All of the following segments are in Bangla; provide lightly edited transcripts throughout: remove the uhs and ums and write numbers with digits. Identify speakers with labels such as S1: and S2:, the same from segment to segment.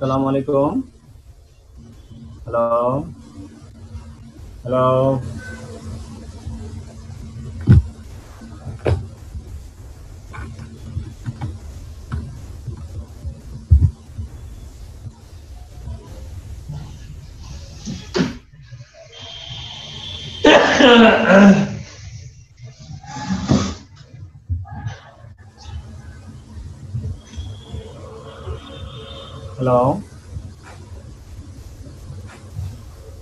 S1: আসসালামু আলাইকুম। Hello, hello, hello,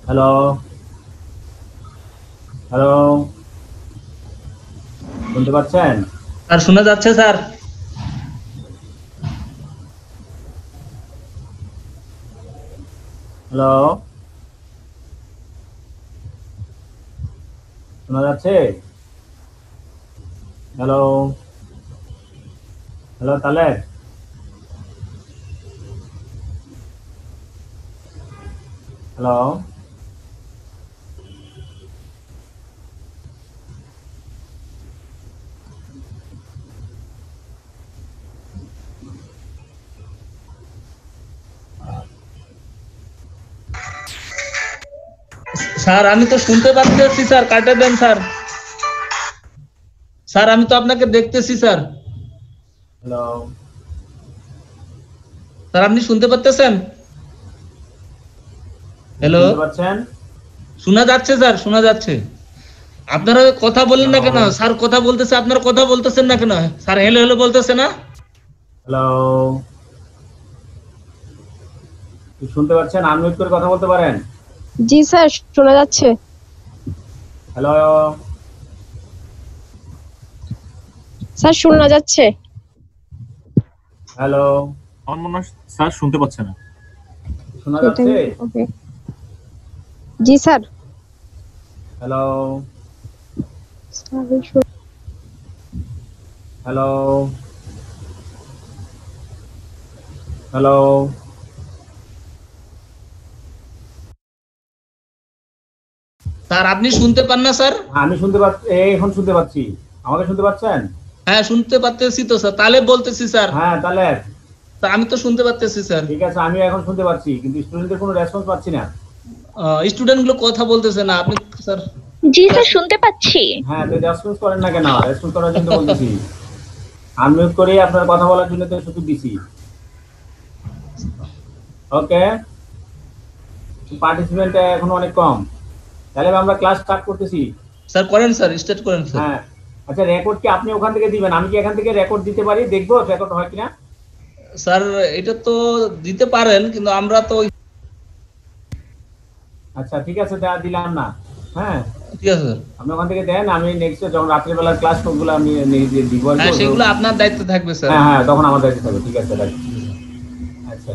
S1: hello, hello, শুনতে পাচ্ছেন?
S2: স্যার শোনা যাচ্ছে স্যার?
S1: হ্যালো, শোনা যাচ্ছে? Hello, hello Taleb, hello.
S2: Sir আমি তো শুনতে পাচ্ছি স্যার, কাটে দেন স্যার। স্যার আমি তো আপনাকে দেখতেছি স্যার।
S1: হ্যালো,
S2: স্যার আপনি শুনতে পাচ্ছেন? হ্যালো,
S1: শুনতে পাচ্ছেন?
S2: শোনা যাচ্ছে স্যার, শোনা যাচ্ছে। আপনারা কথা বলেন না
S1: হ্যালো,
S2: কেন? স্যার কথা বলতেছে, আপনারা কথা বলতেছেন না কেন? স্যার হেলো হেলো বলতেছে না?
S1: হ্যালো, শুনতে পাচ্ছেন? আনমিউট করে কথা বলতে পারেন?
S3: জি স্যার, শোনা যাচ্ছে।
S1: হ্যালো,
S3: স্যার শোনা যাচ্ছে।
S1: হ্যালো,
S4: আমার মনে হয় স্যার শুনতে পাচ্ছে না।
S1: শোনা
S3: সেটাই
S1: যাচ্ছে?
S3: ওকে। জি sir.
S1: Hello,
S3: sir
S1: hello, hello,
S2: sir আপনি শুনতে পান না স্যার?
S1: আমি শুনতে পাচ্ছি, এখন শুনতে পাচ্ছি। আমাকে শুনতে পাচ্ছেন?
S2: হ্যাঁ শুনতে পাচ্ছি তো স্যার, তাহলে বলতেছি স্যার।
S1: হ্যাঁ, তাহলে
S2: স্যার আমি তো শুনতে পাচ্ছি স্যার।
S1: ঠিক আছে, আমি এখন শুনতে পাচ্ছি, কিন্তু স্টুডেন্টদের কোনো রেসপন্স পাচ্ছি না।
S2: স্টুডেন্ট গুলো কথা বলতেছে না, আপনি স্যার।
S5: জি স্যার, শুনতে পাচ্ছি।
S1: হ্যাঁ, তো রেসপন্স করেন না কেন? রেসপন্স করার জন্য বলতেছি। আনমিউট করে আপনার কথা বলার জন্য তো সুযোগ দিছি। ওকে, পার্টিসিপেন্ট এখন অনেক কম। তাহলে আমরা ক্লাস স্টার্ট করতেছি।
S2: স্যার করেন স্যার, স্টার্ট করেন স্যার।
S1: হ্যাঁ, আচ্ছা, রেকর্ড কি আপনি ওখান থেকে দিবেন? আমি কি এখান থেকে রেকর্ড দিতে পারি? দেখবো রেকর্ড হয় কিনা।
S2: স্যার এটা তো দিতে পারেন, কিন্তু আমরা তো
S1: আচ্ছা, ঠিক আছে, দিলাম না। হ্যাঁ,
S2: ঠিক আছে স্যার।
S1: আপনি ওখান থেকে দেন, আমি নেক্সট যখন রাত্রিবেলার ক্লাস গুলো আমি দিব আর কি।
S2: হ্যাঁ সেগুলো আপনার দায়িত্ব থাকবে স্যার।
S1: হ্যাঁ, হ্যাঁ, তখন আমার দায়িত্ব থাকবে। ঠিক আছে, রাইট। আচ্ছা,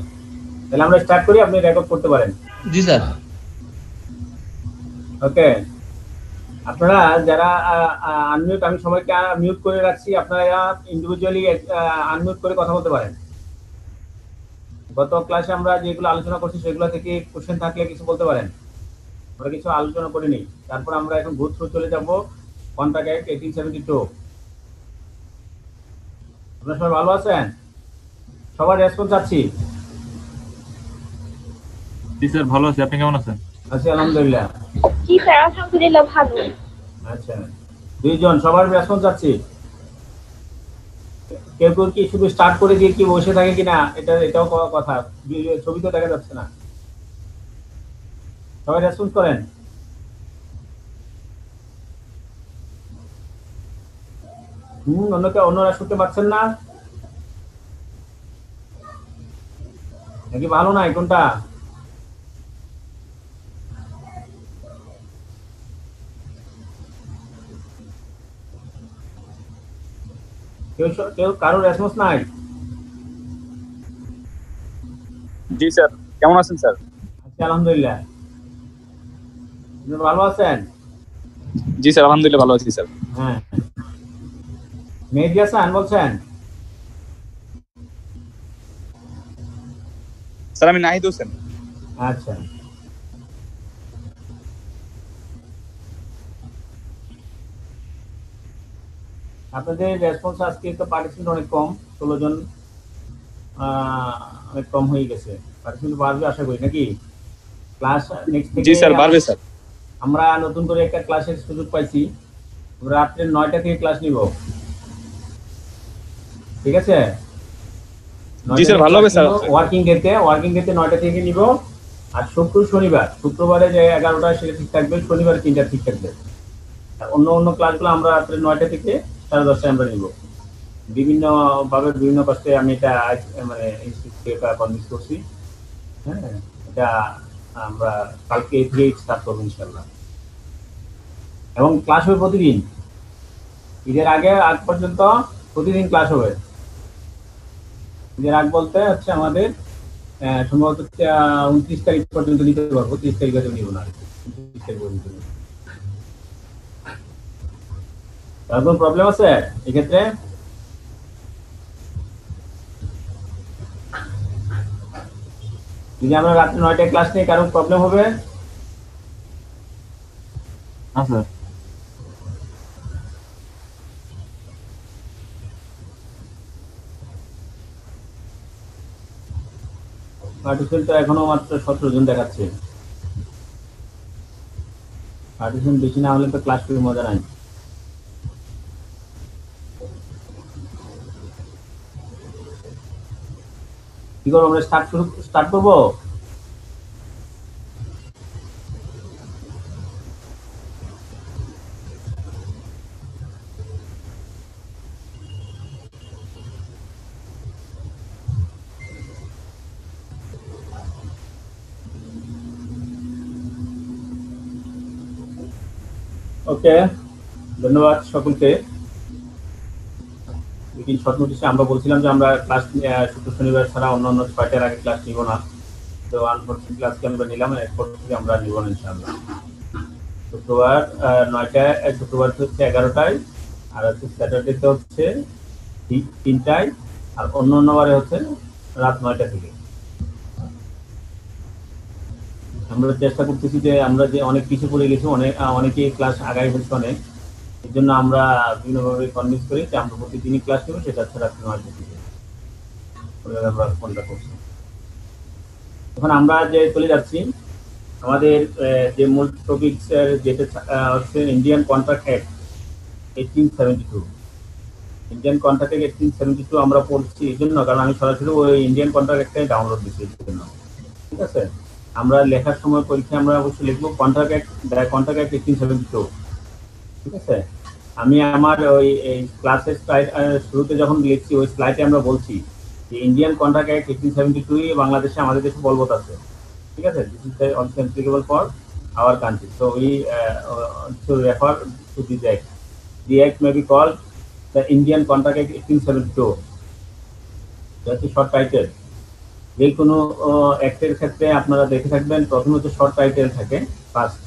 S1: তাহলে আমরা স্টার্ট করি, আপনি রেকর্ড করতে পারেন।
S2: জি স্যার।
S1: ওকে, আপনারা যারা আনমিউট, আমি সবাইকে মিউট করে রাখছি, আপনারা ইন্ডিভিজুয়ালি আনমিউট করে কথা বলতে পারেন। গত ক্লাসে আমরা যেগুলো আলোচনা করছি সেগুলো থেকে কোশ্চেন থাকলে কিছু বলতে পারেন। আমরা কিছু আলোচনা করিনি। তারপর আমরা এখন গো থ্রু চলে যাব কন্ট্রাক্ট অ্যাক্ট 1872। আপনারা সবাই ভালো আছেন? সবার রেসপন্স চাচ্ছি।
S4: জি স্যার ভালো আছি, আপনি কেমন আছেন?
S1: আছি আলহামদুলিল্লাহ।
S5: জি স্যার, আলহামদুলিল্লাহ ভালো।
S1: আচ্ছা, দুইজন সবার রেসপন্স চাচ্ছি। কেউ কেউ কি শুধু স্টার্ট করে দিয়ে কি বসে থাকে কিনা, এটাও কথা। ছবি তো দেখা যাচ্ছে না। সবাই রেসপন্স করেন। অন্যরা শুনতে পাচ্ছেন না নাকি? ভালো নাই কোনটা? কেউ কেউ কারো রেসপন্স নাই?
S6: জি স্যার, কেমন আছেন স্যার?
S1: আচ্ছা আলহামদুলিল্লাহ। আপনি ভালো আছেন?
S6: জি স্যার, আলহামদুলিল্লাহ ভালো আছি স্যার।
S1: হ্যাঁ, মেহেদী হাসান বলছেন?
S6: স্যার আমি নাহিদ হোসেন।
S1: আচ্ছা, আপনাদের রেসপন্স আজকে তো পার্টিসিপেন্ট অনেক কম, 16 জন। অনেক কম হয়ে গেছে পার্সেন্ট বাড়বে আশা করি নাকি? ক্লাস নেক্সট
S6: জি
S1: থেকে
S6: স্যার বাড়বে স্যার।
S1: আমরা নতুন করে একটা ক্লাসের সুযোগ পাইছি, রাত্রে 9টা থেকে ক্লাস নিব, ঠিক আছে?
S6: জি স্যার ভালো হবে স্যার।
S1: ওয়ার্কিং ডেতে 9টা থেকে নিব। আর শুক্রবারে যে 11টা সেটা ঠিক থাকবে, শনিবার 3টা ঠিক থাকবে। আর অন্য ক্লাসগুলো আমরা রাত্রে 9টা থেকে 10:30টায় আমরা নিব। বিভিন্ন ভাবে বিভিন্ন কষ্টে আমি এটা মানে ইনস্টিটিউটে কনভিন্স করছি। হ্যাঁ, এটা আমরা কালকে থেকে স্টার্ট করবো ইনশাল্লাহ। এবং ক্লাস হবে প্রতিদিন, ঈদের আগ পর্যন্ত প্রতিদিন ক্লাস হবে। ঈদের আগ বলতে হচ্ছে আমাদের সম্ভবত 29 তারিখ পর্যন্ত নিতে পারবো, 30 তারিখ পর্যন্ত নিব না, 29 তারিখ পর্যন্ত নিব। তার কোনো প্রবলেম আছে এক্ষেত্রে? যদি আমরা রাত্রে 9টায় ক্লাস নিই কারো প্রবলেম হবে?
S4: না স্যার।
S1: পার্টিসিপেন্ট তো এখনো মাত্র 17 জন দেখাচ্ছে। পার্টিসিপেন্ট বেশি না হলে তো ক্লাস করে মজা নাই। কি করবো আমরা? স্টার্ট করবো? ওকে, ধন্যবাদ সকলকে। লেকিন শর্ট নোটিশে আমরা বলছিলাম যে আমরা ক্লাস শুক্র শনিবার ছাড়া অন্যান্য 6টার আগে ক্লাস নিব না। তো আনফরচুনেটলি আজকে আমরা নিলাম, এরপর থেকে আমরা নিব না ইনশাআল্লাহ। শুক্রবার 9টায়, শুক্রবার হচ্ছে 11টায়, আর হচ্ছে স্যাটারডেতে হচ্ছে 3টায়, আর অন্য বারে হচ্ছে রাত 9টা থেকে। আমরা চেষ্টা করতেছি যে আমরা যে অনেক কিছু পড়ে গেছি, অনেকে ক্লাস আগাই হচ্ছে অনেক, এর জন্য আমরা বিভিন্নভাবে কনভিন্স করি যে আমরা প্রতিদিনই ক্লাস নেব, সেটা হচ্ছে রাত্রি 9টা থেকে আমরা ফোনটা করছি। এখন আমরা যে চলে যাচ্ছি আমাদের যে মূল টপিকস যেটা হচ্ছে Indian contract act 1872। Indian contract act 1872 আমরা পড়ছি এই জন্য কারণ আমি সরাসরি ওই ইন্ডিয়ান কন্ট্রাক্ট অ্যাক্টটাই ডাউনলোড দিচ্ছি এই জন্য, ঠিক আছে? আমরা লেখার সময় পরীক্ষায় আমরা অবশ্যই লিখবো কন্ট্রাক্ট অ্যাক্ট 1872, ঠিক আছে? আমি আমার ওই ক্লাসের স্লাইড শুরুতে যখন লিখছি ওই স্লাইডে আমরা বলছি যে ইন্ডিয়ান কন্ট্রাক্ট অ্যাক্ট 1872 বাংলাদেশে আমাদের দেশে বলবৎ আছে, ঠিক আছে? This is also applicable for our country, so we to refer to this act. The act may be called the Indian Contract Act 1872. That's a short title. যে কোনো অ্যাক্টের ক্ষেত্রে আপনারা দেখে থাকবেন প্রথম হচ্ছে শর্ট টাইটেল থাকে, first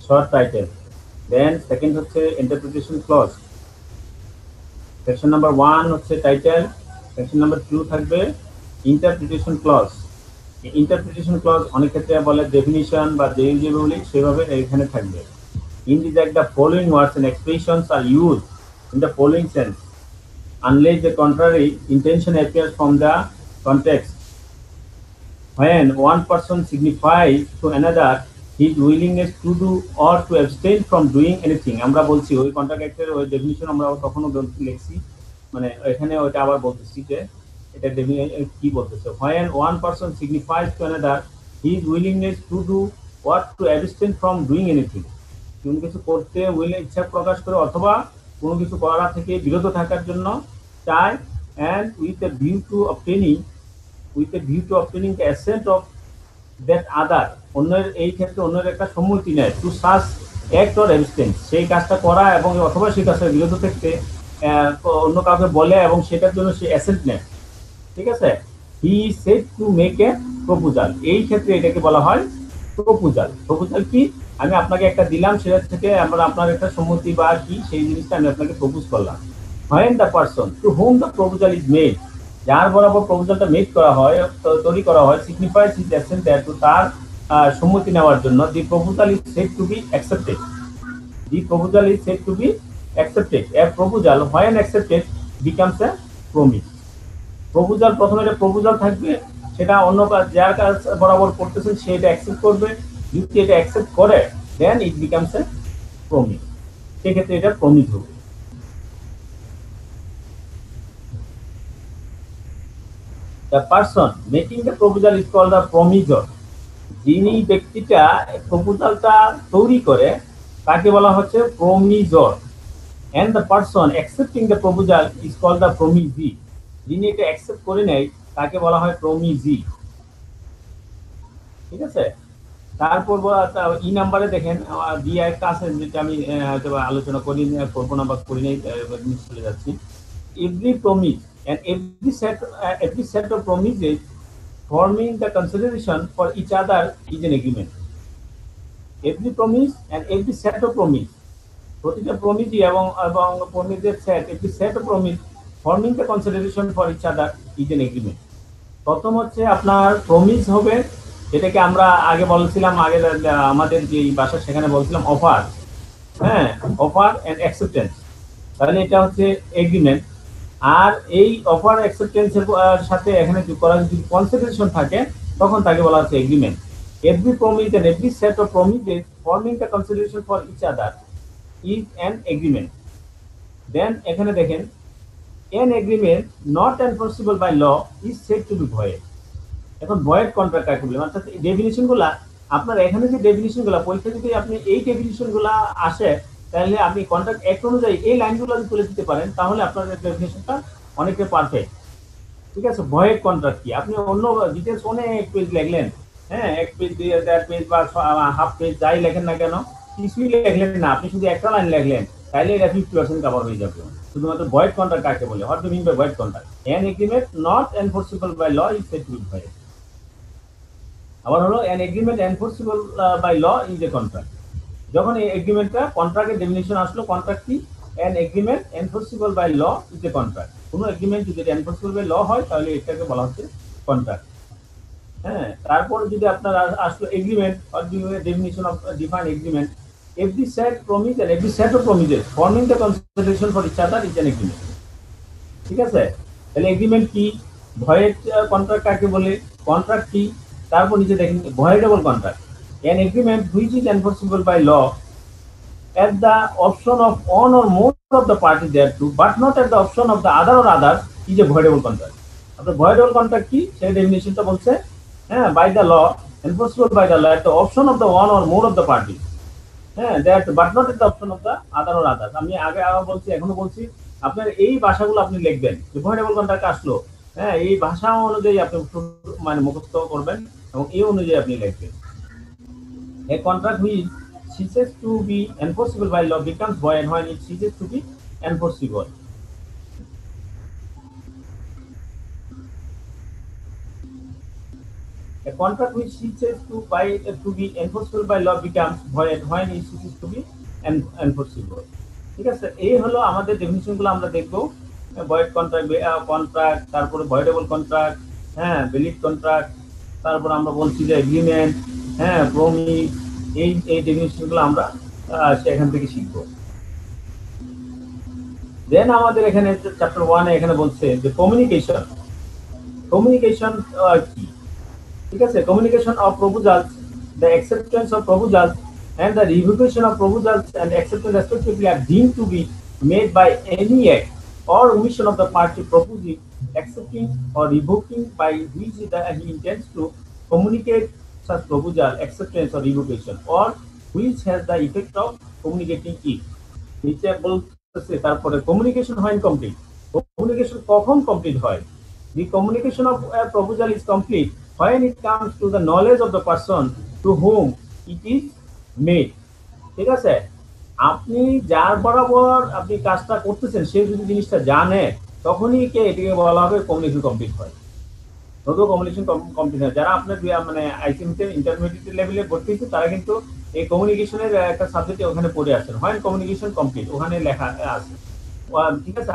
S1: short title, then second হচ্ছে ইন্টারপ্রিটেশন ক্লজ, সেকশন নাম্বার 1 হচ্ছে টাইটেল, সেকশন নাম্বার 2 থাকবে ইন্টারপ্রিটেশন ক্লজ। ইন্টারপ্রিটেশন ক্লজ অনেক ক্ষেত্রে বলে ডেফিনিশন বা যেভাবে বলি সেভাবে এখানে থাকবে। In this act the following words and expressions are used in the following sense unless the contrary intention appears from the context. When one person signifies to another his willingness to do or to abstain from doing anything, আমরা বলছি ওই কন্ট্রাক্ট অ্যাক্টের ওই ডেফিনিশন আমরা কখনো লিখছি, মানে এখানে ওইটা আবার বলতেছি যে এটা কি বলতেছে, when one person signifies to another his willingness to do or to abstain from doing anything, কোনো কিছু করতে ইচ্ছা প্রকাশ করে অথবা কোনো কিছু করা থেকে বিরত থাকার জন্য চায়, and with a view to obtaining the assent of that other, অন্যের এই ক্ষেত্রে অন্যের একটা সম্মতি নেয়, two such act or abstain, সেই কাজটা করা এবং অথবা সেই কাজটা বিরত থাকতে অন্য কাউকে বলে এবং সেটার জন্য সে অ্যাসেন্ট নেয়, ঠিক আছে? He said to make a proposal, এই ক্ষেত্রে এটাকে বলা হয় প্রপোজাল। প্রপোজাল কি? আমি আপনাকে একটা দিলাম, সেটা থেকে আমরা আপনার একটা সম্মতি বা কি সেই জিনিসটা আমি আপনাকে প্রপোজ করলাম। When the person to whom the proposal is made, যার বরাবর প্রপোজালটা মেক করা হয়, তৈরি করা হয়, signifies his assent thereto, তার সম্মতি নেওয়ার জন্য, the proposal is said to be accepted. The proposal is said to be accepted. A proposal when accepted becomes a promise. Proposal, প্রথমে একটা প্রপোজাল থাকবে, সেটা অন্য যার কাজ বরাবর করতেছেন সে এটা অ্যাকসেপ্ট করবে। যদি এটা অ্যাকসেপ্ট করে দেন ইট বিকামস এ প্রমিস, সেক্ষেত্রে এটা প্রমিস হবে। The person making the proposal is called the promisor. যিনি ব্যক্তিটা প্রপোজালটা তৈরি করে তাকে বলা হচ্ছে প্রমিসর। And the person accepting the proposal is called the promisee. যিনি এটা অ্যাকসেপ্ট করে নেয় তাকে বলা হয় প্রমিসি। ঠিক আছে, তারপর ই নাম্বারে দেখেন দিয়ে একটা আছে যেটা আমি হয়তো আলোচনা করি করবো না বা করি নাই, চলে যাচ্ছি। Every promise and every set of promises forming the consideration for each other is an agreement. Every promise and every set of promise, প্রতিটা প্রমিসই এবং প্রমিসের set, every set of promise forming the consideration for each other is an agreement. প্রথম হচ্ছে আপনার প্রমিস হবে, যেটাকে আমরা আগে বলছিলাম, আগে আমাদের যে ভাষা সেখানে বলছিলাম অফার। হ্যাঁ, অফার এন্ড অ্যাকসেপ্টেন্স, তাহলে এটা হচ্ছে এগ্রিমেন্ট। আর এই অফার অ্যাকসেপ্টেন্সের সাথে এখানে যোগ করা যদি কনসিডারেশন থাকে তখন তাকে বলা হচ্ছে agreement. Every promise and every set of promises forming the consideration for each other is an agreement. Then এখানে দেখেন an agreement not enforceable by law is said to be void. এখন ভয়েড কন্ট্রাক্ট কাকে বলে, অর্থাৎ ডেফিনিশন গুলা আপনার এখানে যে ডেফিনিশন গুলা পরীক্ষা যদি আপনি এই ডেফিনিশন গুলা আসে তাহলে আপনি কন্ট্রাক্ট অ্যাক্ট অনুযায়ী এই লাইনগুলো যদি তুলে দিতে পারেন তাহলে আপনার ডেফিনিশনটা অনেকটা পারফেক্ট। ঠিক আছে, ভয়েড কন্ট্রাক্ট কি, আপনি অন্য ডিটেলস অনেক পেজ লিখলেন, হ্যাঁ, এক পেজ 1.5 পেজ বা হাফ পেজ যাই লেখেন না কেন, কিছুই লিখলেন না, আপনি শুধু একটা লাইন লিখলেন, তাহলে এটা 50% কভার হয়ে যাবে। শুধুমাত্র ভয়েড কন্ট্রাক্ট কাকে বলে, what do mean by void contract? an agreement not enforceable by law is said to be void. আবার হলো an agreement enforceable by law is a contract. যখন এই এগ্রিমেন্টটা কন্ট্রাক্টের ডেফিনিশন আসলো, কন্ট্রাক্ট কি? an agreement enforceable by law is a contract. কোনো এগ্রিমেন্ট যদি এনফোর্সেবল বাই ল হয় তাহলে এটাকে বলা হচ্ছে কন্ট্রাক্ট। হ্যাঁ, তারপর যদি আপনার আসলো agreement, or definition of define agreement, every set promise and every set of promises forming the consideration for each other is an agreement. ঠিক আছে, তাহলে এগ্রিমেন্ট কি, ভয়েড কন্ট্রাক্ট কাকে বলে, কন্ট্রাক্ট কি, তারপর নিচে দেখেন ভয়েডেবল contract, an agreement which is enforceable by law at the option of one or more of the parties thereto but not at the option of the other or others is a voidable contract. আপনার ভয়েডেবল কন্ট্রাক্ট কি সেই ডেফিনিশনটা বলছে, হ্যাঁ, by the law, enforceable by the law at the option of the one or more of the parties, হ্যাঁ, that but not at the option of the other or others. আমি আগে বলছি এখনো বলছি, আপনার এই ভাষাগুলো আপনি লিখবেন, যে ভয়েডেবল কন্ট্রাক্ট আসলো, হ্যাঁ, এই ভাষা অনুযায়ী আপনি মানে মুখস্থ করবেন এবং এই অনুযায়ী আপনি লিখবেন। A contract which ceases to be enforceable by law becomes void when it ceases to be enforceable. A contract which ceases to be enforceable by law becomes void when it ceases to be enforceable. ঠিক আছে, এই হলো আমাদের ডেফিনিশন গুলো আমরা দেখবো। ভয়েড কন্ট্রাক্ট, তারপরে ভয়েডেবল কন্ট্রাক্ট, হ্যাঁ, ভ্যালিড কন্ট্রাক্ট, তারপর আমরা বলছি যে এগ্রিমেন্ট, হ্যাঁ, প্রমিস, এই ডেফিনিশন গুলো আমরা এখান থেকে শিখবো। দেন আমাদের এখানে চ্যাপ্টার 1 এখানে বলছে যে কমিউনিকেশন কি, ঠিক আছে, communication of proposals, the acceptance of proposals and the revocation of proposals and acceptance respectively are deemed to be made by any act or omission of the party proposing, accepting or revoking by which he intends to communicate such proposal, acceptance or revocation, or which has the effect of communicating it. নিচে বলতেছে তারপরে কমিউনিকেশন হয় ইনকমপ্লিট। কমিউনিকেশন কখন কমপ্লিট হয়? The communication of a proposal is complete when it comes to the knowledge of the person to whom it is made. ঠিক আছে, আপনি যার বরাবর আপনি কাজটা করতেছেন সে যদি জিনিসটা জানে তখনই এটিকে বলা হবে কমিউনিকেশন কমপ্লিট হয়। যত কমিউনিকেশন কমপ্লিট হয়, যারা আপনার মানে আইসিএমতে ইন্টারমিডিয়েট লেভেলে ভর্তি হয়েছে তারা কিন্তু এই কমিউনিকেশনের একটা সাবজেক্টে ওখানে পড়ে আসেন, হয় কমিউনিকেশন কমপ্লিট ওখানে লেখা আছে। ঠিক আছে,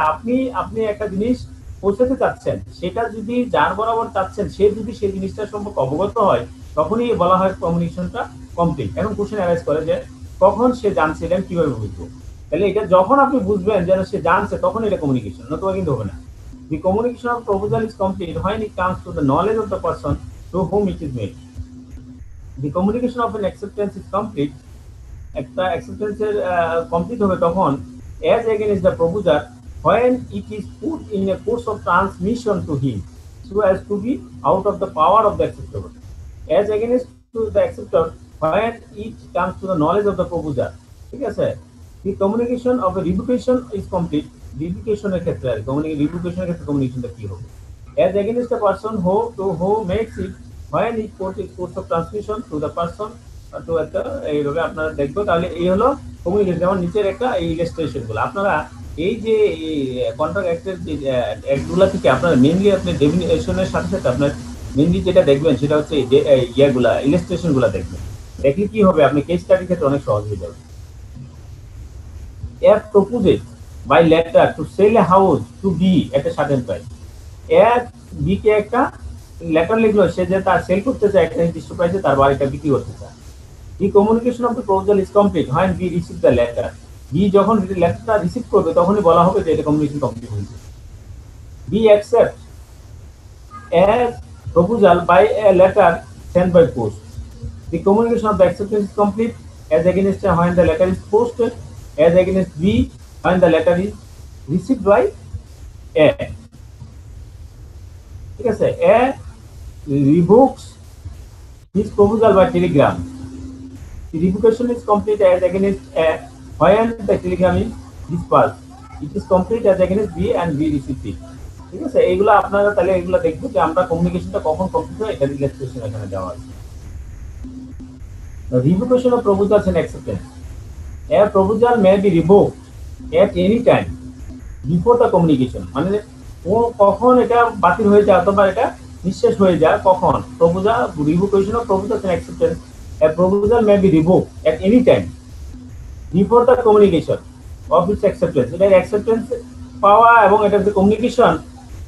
S1: আপনি একটা জিনিস পৌঁছাতে চাচ্ছেন, সেটা যদি যার বরাবর চাচ্ছেন সে যদি সেই জিনিসটার সম্পর্কে অবগত হয় তখনই বলা হয় কমিউনিকেশনটা কমপ্লিট। এখন কোশ্চেন অ্যারাইজ করে যে কখন সে জানছিলেন, কিভাবে বুঝবো? তাহলে এটা যখন আপনি বুঝবেন যেন সে জানছে তখন এটা কমিউনিকেশন, নতুবা কিন্তু হবে না। The communication of proposal is complete when it comes to the knowledge of the person to whom it is made. The communication of an acceptance is complete. একটা acceptance complete হবে তখন as against the proposer when it is put in a course of transmission to him so as to be out of the power of the acceptor. As against to the acceptor when it comes to the knowledge of the proposer. ঠিক আছে? The communication of a revocation is complete. Revocation এর ক্ষেত্রে revocation এর ক্ষেত্রে communication টা কি হবে? As against the person who makes it when it put its course of transmission to the person to একটা এইভাবে আপনারা দেখবো তাহলে এই হলো কমিউনিকেশন। যেমন নিচের একটা এই ইলাস্ট্রেশন গুলো আপনারা এই যে কন্ট্রাক্ট অ্যাক্টের যে অ্যাক্টগুলো থেকে আপনারা মেইনলি আপনি ডেফিনিশনের সাথে সাথে আপনার মেইনলি যেটা দেখবেন সেটা হচ্ছে এই যে ইয়াগুলা ইলাস্ট্রেশন গুলা দেখবেন। দেখলে কি হবে আপনি কেস স্টাডির ক্ষেত্রে অনেক সহজ হয়ে যাবে। A proposes by letter to sell a house to B at a certain price. A B কে একটা লেটার লিখলো সে যে তার সেল করতে চায় একটা নির্দিষ্ট প্রাইসে তার বাড়িটা বিক্রি করতে চায়। The communication of the proposal is complete when B receives the letter. B যখন লেটারটা রিসিভ করবে তখনই বলা হবে যে এটা কমিউনিকেশন কমপ্লিট হয়েছে। B accepts a proposal by a letter sent by post. The communication of the acceptance is complete as against when the letter is posted, as against B when the letter is received by A. ঠিক আছে? A revokes his proposal by telegram. The revocation is complete as against A when the telegram is dispatched. It is complete as against B and B received it. ঠিক আছে? এইগুলো আপনারা তাহলে এগুলো দেখবো যে আমরা কমিউনিকেশনটা কখন কমপ্লিট হয় এটা ইলাস্ট্রেশন এখানে দেওয়া আছে। The revocation of proposals and acceptance. A proposal may be revoked at any time before the communication. মানে ও কখন এটা বাতিল হয়ে যায় অথবা এটা নিঃশেষ হয়ে যায় কখন proposal revocation of proposals and acceptance. A proposal may be revoked at any time before the communication of its acceptance. এটা acceptance পাওয়া এবং এটা যে কমিউনিকেশন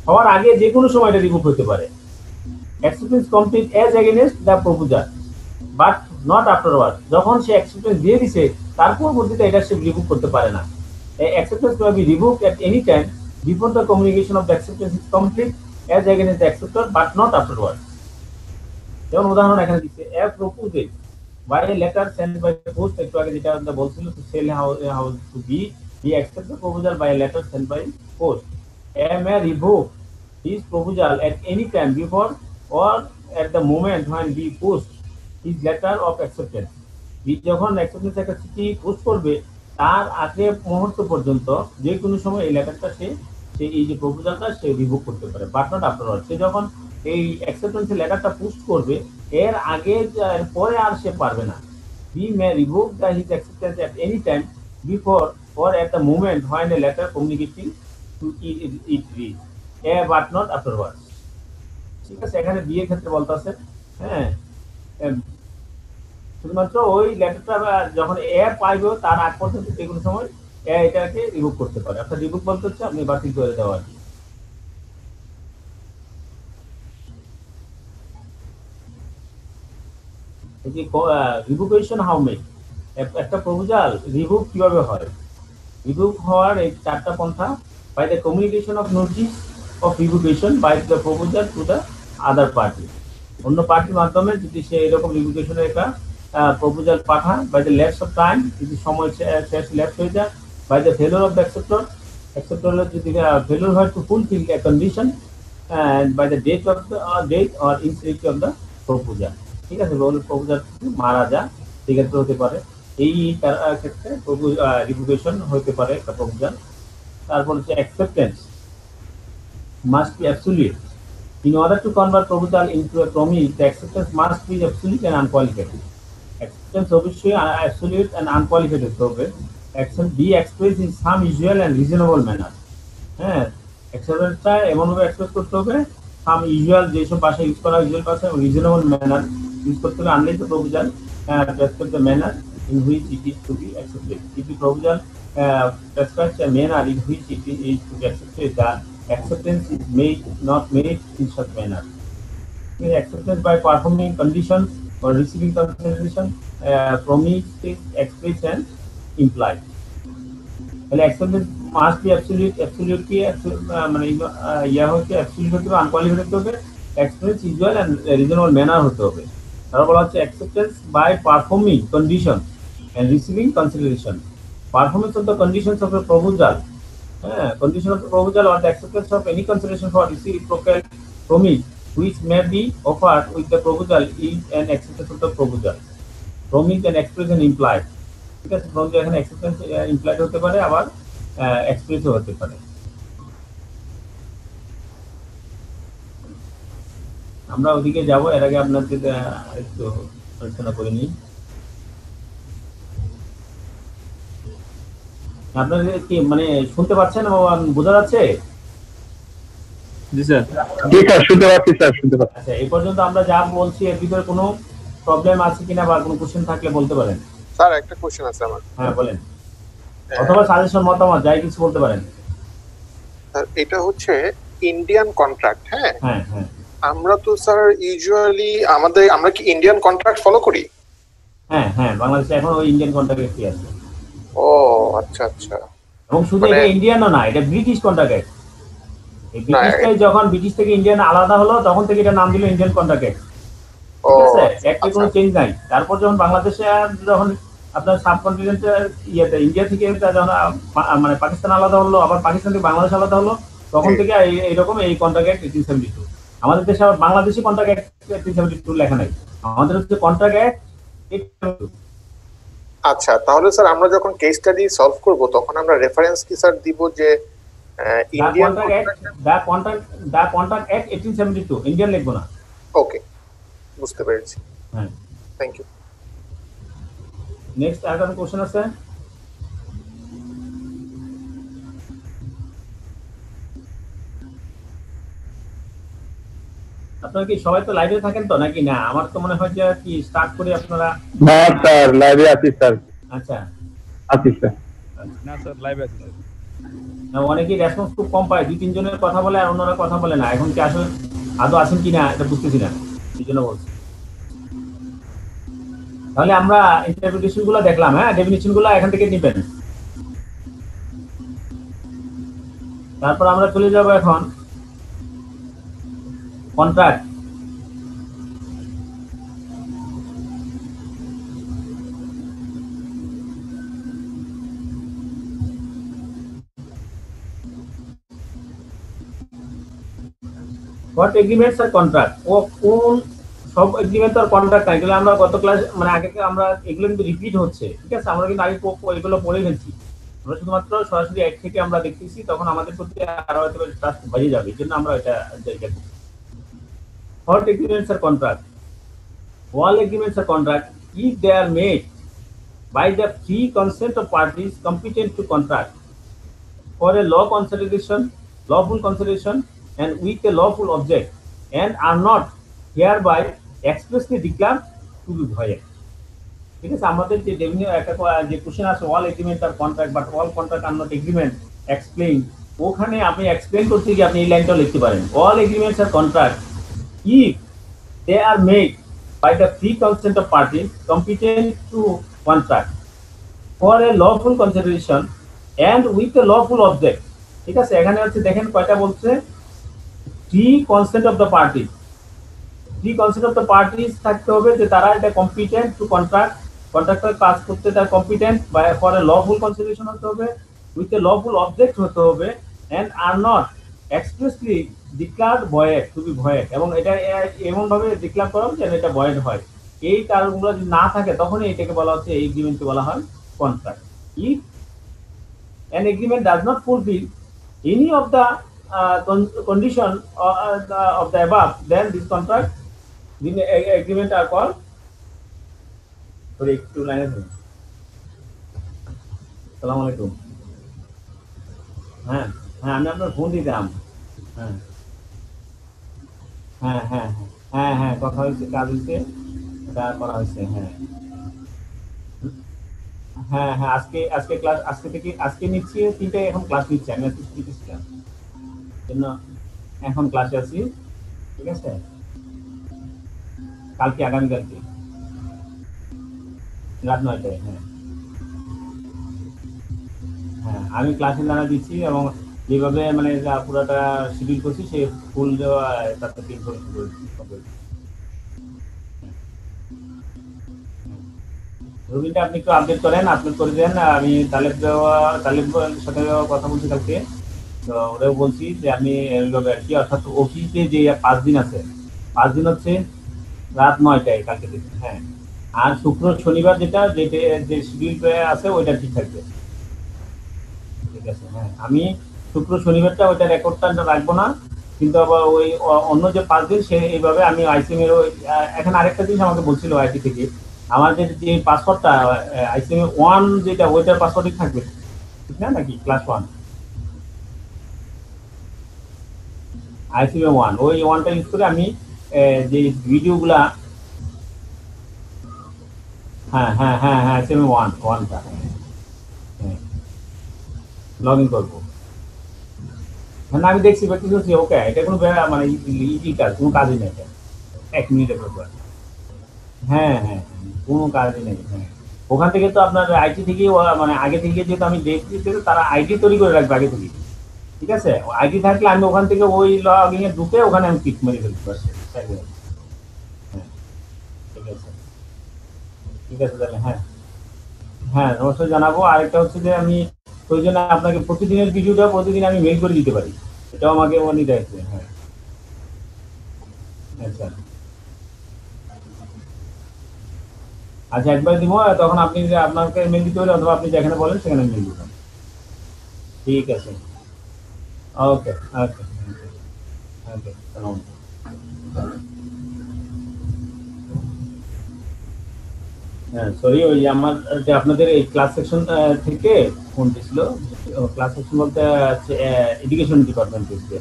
S1: হওয়ার আগে যে কোনো সময় এটা রিভোক হতে পারে। Acceptance complete as against the proposal but not afterwards. যখন সে acceptance দিয়ে দিছে তার পরবর্তীতে এটা সে রিভোক করতে পারে না। Acceptance may be revoked at any time before the communication of the acceptance is complete as against the acceptor but not afterwards. যেমন উদাহরণ এখানে দিচ্ছে a proposes by a letter sent by post একটু আগে যেটা আমরা বলছিল to sell a house to B. He accepts the proposal by a letter sent by post. A may revoke his proposal at any time before or at the moment when B posts his letter of acceptance. B যখন acceptance একটা চিঠি পোস্ট করবে তার আগে মুহূর্ত পর্যন্ত যে কোনো সময় এই লেটারটা সে এই যে প্রপোজালটা সে রিভোক করতে পারে বাট নট আফটারওয়ার্ড। সে যখন এই অ্যাকসেপ্টেন্সের লেটারটা পোস্ট করবে এর আগে পরে আর সে পারবে না। B may revoke his acceptance at any time before or at the moment when a letter communicating to it reads but not afterwards. ঠিক আছে? এখানে B এর ক্ষেত্রে বলতে আছে হ্যাঁ শুধুমাত্র ওই লেটারটা যখন এ পাইবে তার আগ পর্যন্ত যে কোনো সময় এটাকে রিভোক করতে পারে। অর্থাৎ রিভোক বলতে হচ্ছে আপনি বাতিল করে দেওয়া। রিভোকেশন হাউ মেড একটা প্রপোজাল রিভোক কিভাবে হয়? রিভোক হওয়ার এই চারটা পন্থা by the communication of notice of revocation by the proposal to the other party. অন্য পার্টির মাধ্যমে যদি সে এরকম রিভোকেশনের একটা প্রপোজাল পাঠায় by the lapse of time যদি সময় শেষ ল্যাপস হয়ে যায় by the failure of the acceptor যদি ফেলোর হয় to fulfil a condition and by the date or insincerity of the proposal. ঠিক আছে? প্রপোজাল মারা যায় সেক্ষেত্রে হতে পারে এই ক্ষেত্রে রিভোকেশন হতে পারে একটা প্রপোজাল। তারপর হচ্ছে acceptance must be absolute. In order to convert proposal into a promise, the acceptance must be absolute and unqualified. Acceptance অবশ্যই absolute and unqualified হতে হবে। Action be expressed in some usual and reasonable manner. হ্যাঁ, acceptance এমনভাবে এক্সপ্রেস করতে হবে some usual যেসব ভাষা ইউজ করা ইউজুয়াল ভাষা এবং reasonable manner ইউজ করতে হবে unless the proposal prescribes the manner in which it is to be accepted. If the proposal prescribes a manner in which it is to be accepted, the acceptance is not made in such manner. Acceptance by performing conditions or receiving consideration, promise is expressed and implied. Acceptance must be absolute কি মানে ইয়া হচ্ছে অ্যাবসলিউট হতে হবে, আনকোয়ালিফাইড হতে হবে, experience usual and reasonable manner হতে হবে। তারপর বলা হচ্ছে acceptance by performing condition and receiving consideration. Performance of the conditions of the proposal, condition of the proposal or the acceptance of any consideration for reciprocal promise which may be offered with the proposal is an acceptance of the proposal. Promise and expression implied, ঠিক আছে, promise এখানে acceptance implied হতে পারে, আবার express হতে পারে। আমরা ওদিকে যাব, এর আগে আপনাদের একটু আলোচনা করে নিই। আপনাদের কি মানে শুনতে পাচ্ছেন এবং বোঝা যাচ্ছে?
S4: জি স্যার।
S6: জি স্যার, শুনতে পাচ্ছি স্যার, শুনতে পাচ্ছি।
S1: আচ্ছা, এই পর্যন্ত আমরা যা বলছি এর ভিতরে কোনো প্রবলেম আছে কিনা বা কোনো কোশ্চেন থাকলে বলতে পারেন।
S7: স্যার একটা কোশ্চেন আছে আমার।
S1: হ্যাঁ বলেন, অথবা সাজেশন, মতামত, যাই কিছু বলতে পারেন।
S7: স্যার এটা হচ্ছে ইন্ডিয়ান কন্ট্রাক্ট। হ্যাঁ
S1: হ্যাঁ হ্যাঁ,
S7: আমরা তো স্যার ইউজুয়ালি আমরা কি ইন্ডিয়ান কন্ট্রাক্ট ফলো করি?
S1: হ্যাঁ হ্যাঁ, বাংলাদেশে এখন ওই ইন্ডিয়ান কন্ট্রাক্ট কি আছে।
S7: ও আচ্ছা আচ্ছা।
S1: এবং শুধু
S7: মানে-
S1: এটা ইন্ডিয়ানও না, এটা ব্রিটিশ কন্ট্রাক্ট। এই ব্রিটিশটাই যখন ব্রিটিশ থেকে ইন্ডিয়ান আলাদা হলো তখন থেকে এটা নাম দিল ইন্ডিয়ান কন্ট্রাক্ট।
S7: ও
S1: ঠিক আছে, একটা কোনো
S7: আচ্ছা।
S1: চেঞ্জ নাই। তারপর যখন বাংলাদেশে যখন আপনার সাবকন্টিনেন্টের ইয়েতে ইন্ডিয়া থেকে যখন মানে পাকিস্তান আলাদা হলো, আবার পাকিস্তান থেকে বাংলাদেশ আলাদা হলো, তখন থেকে এইরকম এই কন্ট্রাক্ট 1872। আমাদের দেশে আবার বাংলাদেশি কন্ট্রাক্ট 1872 লেখা নাই, আমাদের হচ্ছে কন্ট্রাক্ট 1872।
S7: আচ্ছা, তাহলে স্যার আমরা যখন কেস স্টাডি সলভ করব তখন আমরা রেফারেন্স কি স্যার দিব যে ইন্ডিয়ান
S1: দা কন্ট্রাক্ট অ্যাক্ট 1872, ইন্ডিয়ান লিখবো না।
S7: ওকে, বুঝতে পেরেছি।
S1: হ্যাঁ,
S7: থ্যাংক ইউ।
S1: নেক্সট আর কোনো কোশ্চেন আছে? আপনারা কি সবাই তো লাইভে থাকেন তো নাকি না? আমার তো মনে হয় যে কি স্টার্ট করে আপনারা।
S6: না স্যার, লাইভে আছি স্যার।
S1: আচ্ছা,
S6: আছি স্যার।
S8: না স্যার, লাইভে আছি স্যার।
S1: না, অনেকেই রেসপন্স খুব কম পায়, 2-3 জনের কথা বলে আর অন্যরা কথা বলে না। এখন কি আসলে আদৌ আছেন কিনা এটা বুঝতেছি না, এই জন্য বলছি। তাহলে আমরা ইন্টারপ্রিটেশন গুলো দেখলাম, হ্যাঁ, ডেফিনিশন গুলো এখান থেকে নিবেন। তারপর আমরা চলে যাব এখন contract. What agreements are contract, ও কোন সব এগ্রিমেন্ট আর কন্ট্রাক্ট নাই, এগুলো আমরা গত ক্লাস মানে আগে আমরা এগুলো কিন্তু রিপিট হচ্ছে, ঠিক আছে, আমরা কিন্তু আগে এগুলো পড়ে ফেলছি। আমরা শুধুমাত্র সরাসরি এক থেকে আমরা দেখতেছি, তখন আমাদের প্রতি আরো হয়তো ট্রাস্ট বেড়ে যাবে, এই জন্য আমরা এটা দেখব। What agreements are contract, all agreements or contract if they are made by the free consent of parties competent to contract for a lawful consideration and with a lawful object and are not hereby expressly declared to be void. ঠিক আছে, আমাদের যে একটা যে কোশ্চেন আছে all agreement are contract but all contract are not agreement explain, ওখানে আপনি এক্সপ্লেইন করতে গিয়ে আপনি এই লাইনটাও লিখতে পারেন, all agreements are contract if they are made by the free consent of parties competent to contract for a lawful consideration and with a lawful object। ঠিক আছে, এখানে হচ্ছে দেখেন কয়টা বলছে, free consent of the parties. Free consent of the parties থাকতে হবে যে তারা এটা কম্পিটেন্ট টু কন্ট্রাক্টর কাজ করতে তার কম্পিটেন্ট, বা ফর এ লফুল কনসিডারেশন হতে হবে, উইথ এ লফুল অবজেক্ট হতে হবে, and are not expressly declared void to be void, এবং এটা এমন ভাবে ডিক্লার করা হবে যেন এটা ভয়েড হয়। এই কারণগুলো যদি না থাকে তখনই এটাকে বলা হচ্ছে, এই এগ্রিমেন্টকে বলা হয় contract. If an agreement does not fulfill any of the condition of the above, then this contract, the agreement are called, sorry একটু লাইনে থাকুন। আসসালামু আলাইকুম। হ্যাঁ হ্যাঁ, আমি আপনার ফোন দিতাম। হ্যাঁ হ্যাঁ হ্যাঁ হ্যাঁ হ্যাঁ, কথা হয়েছে, কাজ হয়েছে, এটা করা হয়েছে। হ্যাঁ হ্যাঁ হ্যাঁ, আজকে ক্লাস আজকে নিচ্ছি 3টায়, এখন ক্লাস নিচ্ছি, আমি আজকে ছুটিতে ছিলাম জন্য এখন ক্লাসে আছি। ঠিক আছে, কালকে আগামীকালকে রাত 9টায়। হ্যাঁ হ্যাঁ আমি ক্লাসে জানা দিচ্ছি এবং যেভাবে মানে পুরোটা শিডিউল করছি সেই ফুল তার থেকে ইনফরমেশন করে দিচ্ছি। রুবিনটা আপনি একটু আপডেট করেন, আপলোড করে দেন। আমি তালেবের সাথে কথা বলছি কালকে, তো ওরাও বলছি যে আমি এইভাবে আর কি, অর্থাৎ অফিসে যে 5 দিন আছে, 5 দিন হচ্ছে রাত 9টায় কালকে থেকে। হ্যাঁ, আর শুক্র শনিবার যেটা যে শিডিউল আছে ওইটা ঠিক থাকবে। ঠিক আছে, হ্যাঁ আমি শুক্র শনিবারটা ওইটা রেকর্ডটা রাখবো না, কিন্তু আবার ওই অন্য যে 5 দিন সে এইভাবে আমি আইসিএম এর এখন আরেকটা জিনিস আমাকে বলছিল আইটি থেকে, আমাদের যে পাসওয়ার্ডটা আইসিএম 1 যেটা ওইটার পাসওয়ার্ডই থাকবে, ঠিক না নাকি? ক্লাস 1 আইসিএম 1 ওই 1টা ইউজ করে আমি যে ভিডিওগুলা, হ্যাঁ হ্যাঁ হ্যাঁ হ্যাঁ আইসিএম 1টা লগ ইন করবো। না আমি দেখছি প্র্যাকটিস করছি, ওকে এটা কোনো মানে ইজি কাজ, কোনো কাজই নেই, 1 মিনিটের ব্যাপার। হ্যাঁ হ্যাঁ কোনো কাজই নেই। হ্যাঁ ওখান থেকে তো আপনার আইটি থেকে মানে আগে থেকে যেহেতু আমি দেখছি তারা আইডি তৈরি করে রাখবে আগে থেকে, ঠিক আছে? আইডি থাকলে আমি ওখান থেকে ওই লগ ইনে ঢুকে ওখানে আমি ক্লিক মেরে ফেলতে পারছি। হ্যাঁ ঠিক আছে, ঠিক আছে তাহলে। হ্যাঁ হ্যাঁ অবশ্যই জানাবো। আরেকটা হচ্ছে যে আমি প্রয়োজনে আপনাকে প্রতিদিনের ভিডিওটা প্রতিদিন আমি মেইল করে দিতে পারি, এটাও আমাকে নিতে আছে। হ্যাঁ আচ্ছা আচ্ছা একবার দিব, তখন আপনি আপনাকে মেল দিতে পারেন, অথবা আপনি যেখানে বলেন সেখানে মেল দিবেন। ঠিক আছে, ওকে ওকে ওকে। হ্যাঁ সরি, ওই যে আমার যে আপনাদের এই ক্লাস সেকশন থেকে ফোন দিছিল, ক্লাস সেকশন বলতে এডুকেশন ডিপার্টমেন্ট থেকে।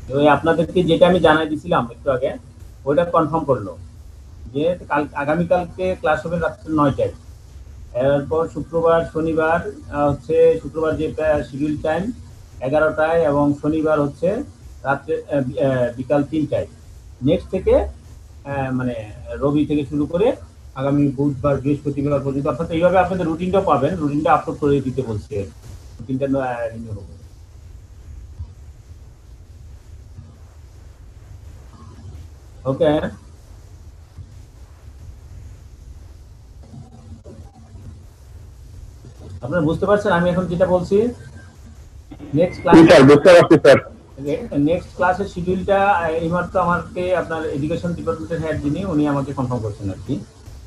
S1: তো ওই আপনাদেরকে যেটা আমি জানাই দিছিলাম একটু আগে, ওইটা কনফার্ম করলো যে আগামীকালকে ক্লাস হবে রাত্রে 9টায়। এরপর শুক্রবার শনিবার হচ্ছে শুক্রবার যে শিডিউল টাইম 11টায়, এবং শনিবার হচ্ছে রাত্রে বিকাল 3টায়। নেক্সট থেকে মানে রবি থেকে শুরু করে আগামী বুধবার বৃহস্পতিবার পর্যন্ত, অর্থাৎ এইভাবে আপনাদের রুটিনটা পাবেন। রুটিনটা আপলোড করে দিতে বলছে, রুটিনটা রিনিউ হবে। ওকে আপনারা বুঝতে পারছেন আমি এখন যেটা বলছি? নেক্সট ক্লাস,
S6: স্যার বুঝতে পারছি স্যার।
S1: নেক্সট ক্লাসের শিডিউলটা এইমাত্র আমাকে আপনার এডুকেশন ডিপার্টমেন্টের হেড যিনি উনি আমাকে কনফার্ম করছেন আর কি,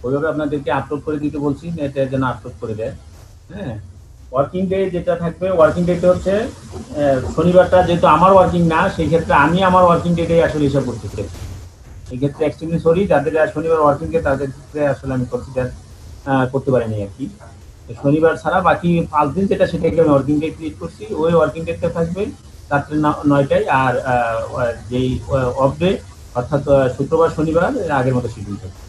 S1: ওইভাবে আপনাদেরকে আপলোড করে দিতে বলছি, নেটে যেন আপলোড করে দেয়। হ্যাঁ ওয়ার্কিং ডে যেটা থাকবে, ওয়ার্কিং ডেটা হচ্ছে শনিবারটা যেহেতু আমার ওয়ার্কিং না, সেই ক্ষেত্রে আমি আমার ওয়ার্কিং ডেটাই আসলে হিসাব করতে চাই। এই ক্ষেত্রে এক্সট্রিমলি সরি, যাদের শনিবার ওয়ার্কিং ডে তাদের ক্ষেত্রে আসলে আমি কনসিডার করতে পারিনি আর কি। শনিবার ছাড়া বাকি 5 দিন যেটা সেটাকে আমি ওয়ার্কিং ডে ক্রিয়েট করছি, ওই ওয়ার্কিং ডেটা থাকবে রাত্রে 9টায়। আর যেই অফ ডে অর্থাৎ শুক্রবার শনিবার আগের মতো শিডিউল থাকবে।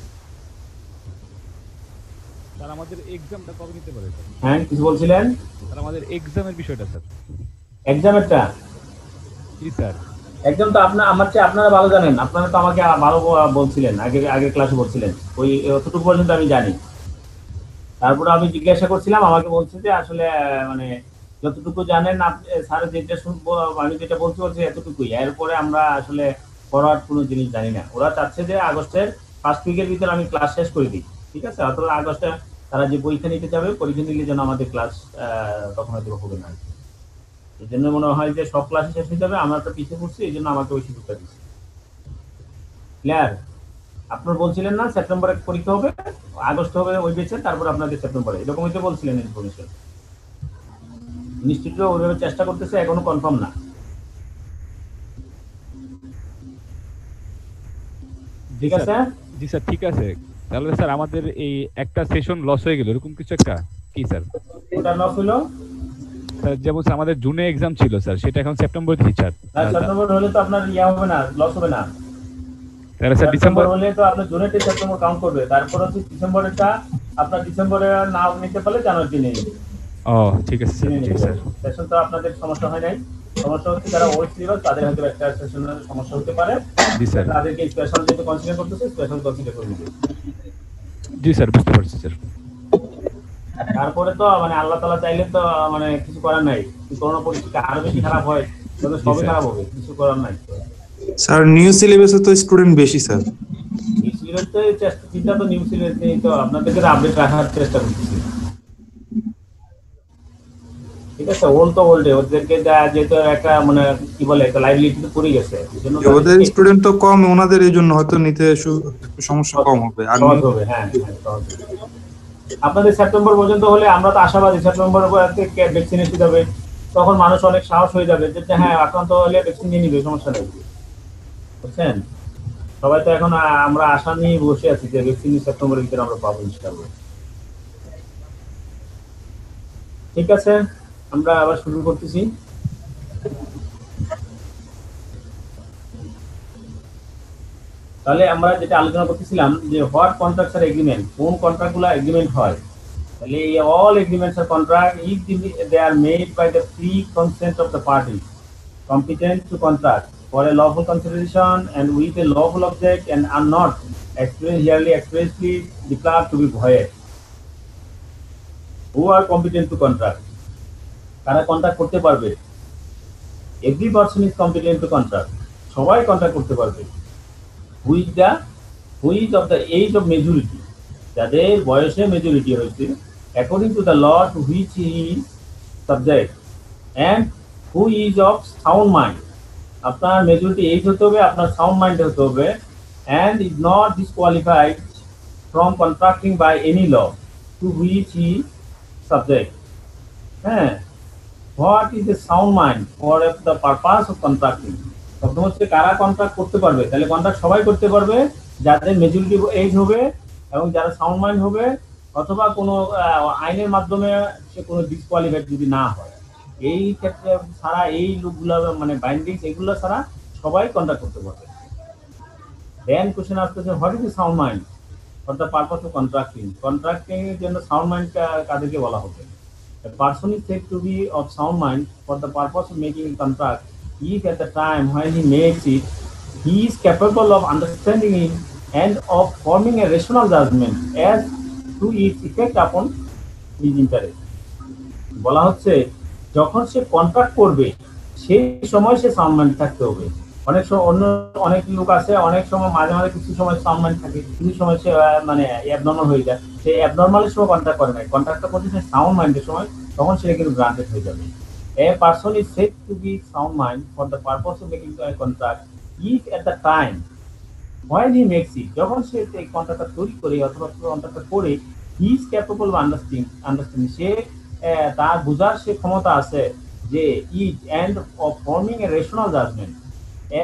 S8: স্যার আমাদের এক্সামটা কবে নিতে পারে স্যার?
S1: হ্যাঁ কিছু বলছিলেন?
S8: স্যার আমাদের এক্সামের বিষয়টা স্যার।
S1: এক্সামেরটা?
S8: জি স্যার।
S1: একদম তো আমার চেয়ে আপনারা ভালো জানেন, আপনারা তো আমাকে ভালো বলছিলেন, আগের ক্লাসে বলছিলেন, ওই অতটুকু পর্যন্ত আমি জানি। তারপরে আমি জিজ্ঞাসা করছিলাম, আমাকে বলছে যে আসলে মানে যতটুকু জানেন আপনি স্যার, যেটা শুনবো আমি যেটা বলতে বলছি এতটুকুই, এরপরে আমরা আসলে ফরওয়ার্ড কোনো জিনিস জানি না। ওরা চাচ্ছে যে আগস্টের ফার্স্ট উইকের ভিতরে আমি ক্লাস শেষ করে দিই, ঠিক আছে? অথবা আগস্টে তারা যে পরীক্ষা নিতে যাবে, পরীক্ষা নিলে যেন আমাদের ক্লাস তখন হয়তো হবে না। এই জন্য মনে হয় যে সব ক্লাসে শেষ হয়ে যাবে, আমরা তো পিছিয়ে পড়ছি, এই জন্য আমাকে ওই সুযোগটা দিচ্ছি। ক্লিয়ার? আপনারা বলছিলেন না সেপ্টেম্বরে পরীক্ষা হবে, আগস্ট হবে ওই বেচে, তারপর আপনাদের সেপ্টেম্বরে, এরকমই তো বলছিলেন ইনফরমেশন। ইনস্টিটিউট ওইভাবে চেষ্টা করতেছে, এখনো কনফার্ম না। ঠিক আছে?
S8: জি স্যার ঠিক আছে। তাহলে স্যার আমাদের এই একটা সেশন লস হয়ে গেল, এরকম কিছু একটা কি স্যার?
S1: ওটা লস হলো
S8: স্যার, যেমন আমাদের জুনে এক্সাম ছিল স্যার, সেটা এখন সেপ্টেম্বরে দিচ্ছি স্যার।
S1: সেপ্টেম্বর হলে তো আপনার ইয়া হবে না, লস হবে না।
S8: তাহলে স্যার
S1: ডিসেম্বর হলে তো আপনার জুনেতে সেপ্টেম্বর কাউন্ট করবে, তারপর হচ্ছে ডিসেম্বরেরটা আপনার ডিসেম্বরে না নিতে পারলে জানুয়ারিতে নিয়ে নেবে।
S8: ও ঠিক আছে স্যার, ঠিক স্যার।
S1: সেশন তো আপনাদের সমস্যা হয় নাই, সমস্যা হচ্ছে যারা ওল্ড সিলেবাস তাদের হয়তো একটা সেশনের সমস্যা হতে পারে।
S8: জি স্যার।
S1: তাদেরকে স্পেশাল যেহেতু কনসিডার করতেছে, স্পেশাল কনসিডার করে নেবে।
S8: জি স্যার বুঝতে পারছি স্যার।
S1: তারপরে তো মানে আল্লাহ তাআলা চাইলে তো মানে কিছু করার নাই। করোনা পরিস্থিতি আরো বেশি খারাপ হয়, তবে সবই
S8: স্যার।
S1: খারাপ হবে, কিছু করার নাই।
S9: স্যার নিউ সিলেবাসে তো স্টুডেন্ট বেশি স্যার।
S1: নিউ সিলেবাসে চিন্তা তো নিউ সিলেবাস নিয়ে তো আপনাদেরকে আপডেট রাখার চেষ্টা করতেছি। ঠিক আছে, ওল্ড তো ওল্ডে, ওদেরকে যেহেতু একটা মানে কি বলে একটা লাইবিলিটি তো পড়ে গেছে, এই জন্য
S9: ওদের স্টুডেন্ট তো কম, ওনাদের এই জন্য হয়তো নিতে একটু সমস্যা কম হবে। আর
S1: সহজ হবে। হ্যাঁ হ্যাঁ, সহজ হবে। আপনাদের সেপ্টেম্বর পর্যন্ত হলে আমরা তো আশাবাদী সেপ্টেম্বরের পর থেকে ভ্যাকসিন এসে যাবে, তখন মানুষ অনেক সাহস হয়ে যাবে যে হ্যাঁ আক্রান্ত হলে ভ্যাকসিন নিয়ে নিবে, সমস্যা নেই। বুঝছেন, সবাই তো এখন আমরা আশা নিয়ে বসে আছি যে ভ্যাকসিন সেপ্টেম্বরের ভিতরে আমরা পাবো ইনশাআল্লাহ। ঠিক আছে, আমরা আবার শুরু করতেছি। তাহলে আমরা যেটা আলোচনা করতেছিলাম যে হোয়াট কন্ট্রাক্টস আর এগ্রিমেন্ট, কোন কন্ট্রাক্টগুলো এগ্রিমেন্ট হয়। তাহলে এই all agreements are contract if they are made by the free consent of the parties competent to contract for a lawful consideration and with a lawful object and are not expressly declared to be void. Who are competent to contract? কারা কন্ট্রাক্ট করতে পারবে? Every person is competent to contract. সবাই কন্ট্রাক্ট করতে পারবে। Who is of the age of majority, যাদের বয়সে মেজরিটি হয়েছে, according to the law to which he is subject, and who is of sound mind. আপনার মেজরিটি এজ হতে হবে, আপনার সাউন্ড মাইন্ড হতে হবে, and is not disqualified from contracting by any law to which he is subject. হ্যাঁ, what is a sound mind for the purpose of contracting? প্রথম হচ্ছে কারা কন্ট্রাক্ট করতে পারবে। তাহলে কন্ট্রাক্ট সবাই করতে পারবে যাদের মেজরিটি এজ হবে এবং যারা সাউন্ড মাইন্ড হবে, অথবা কোনো আইনের মাধ্যমে সে কোনো ডিসকোয়ালিফাইড যদি না হয়। এই ক্ষেত্রে ছাড়া এই লোকগুলো মানে বাইন্ডিংস এগুলো ছাড়া সবাই কন্ট্রাক্ট করতে পারবে। দেন কোশ্চেন আসতেছে what is the sound mind for the purpose of contracting. Contracting এর জন্য সাউন্ড মাইন্ড কাদেরকে বলা হবে? A person is said to be of sound mind for the purpose of making a contract if at the time when he makes it he is capable of understanding it and of forming a rational judgment as to its effect upon his interest. বলা হচ্ছে যখন সে কন্ট্রাক্ট করবে সেই সময় সে সাউন্ড মাইন্ড থাকতে হবে। অনেক সময় অনেক লোক আছে, অনেক সময় মাঝে মাঝে কিছু সময় সাউন্ড মাইন্ড থাকে, কিছু সময় সে মানে অ্যাবনর্মাল হয়ে যায়। সে অ্যাবনর্মালের সময় কন্ট্রাক্ট করে না, কন্ট্রাক্টটা করছে সে সাউন্ড মাইন্ডের সময়, তখন সেটা কিন্তু গ্রান্টেড হয়ে যাবে। A person is said to be sound mind for the purpose of making a contract if at the time when he makes it, যখন সে এই কন্ট্রাক্টটা তৈরি করে অথবা কন্ট্রাক্টটা করে, he is capable of understanding, সে তার বোঝার সে ক্ষমতা আছে যে it and of forming a rational judgment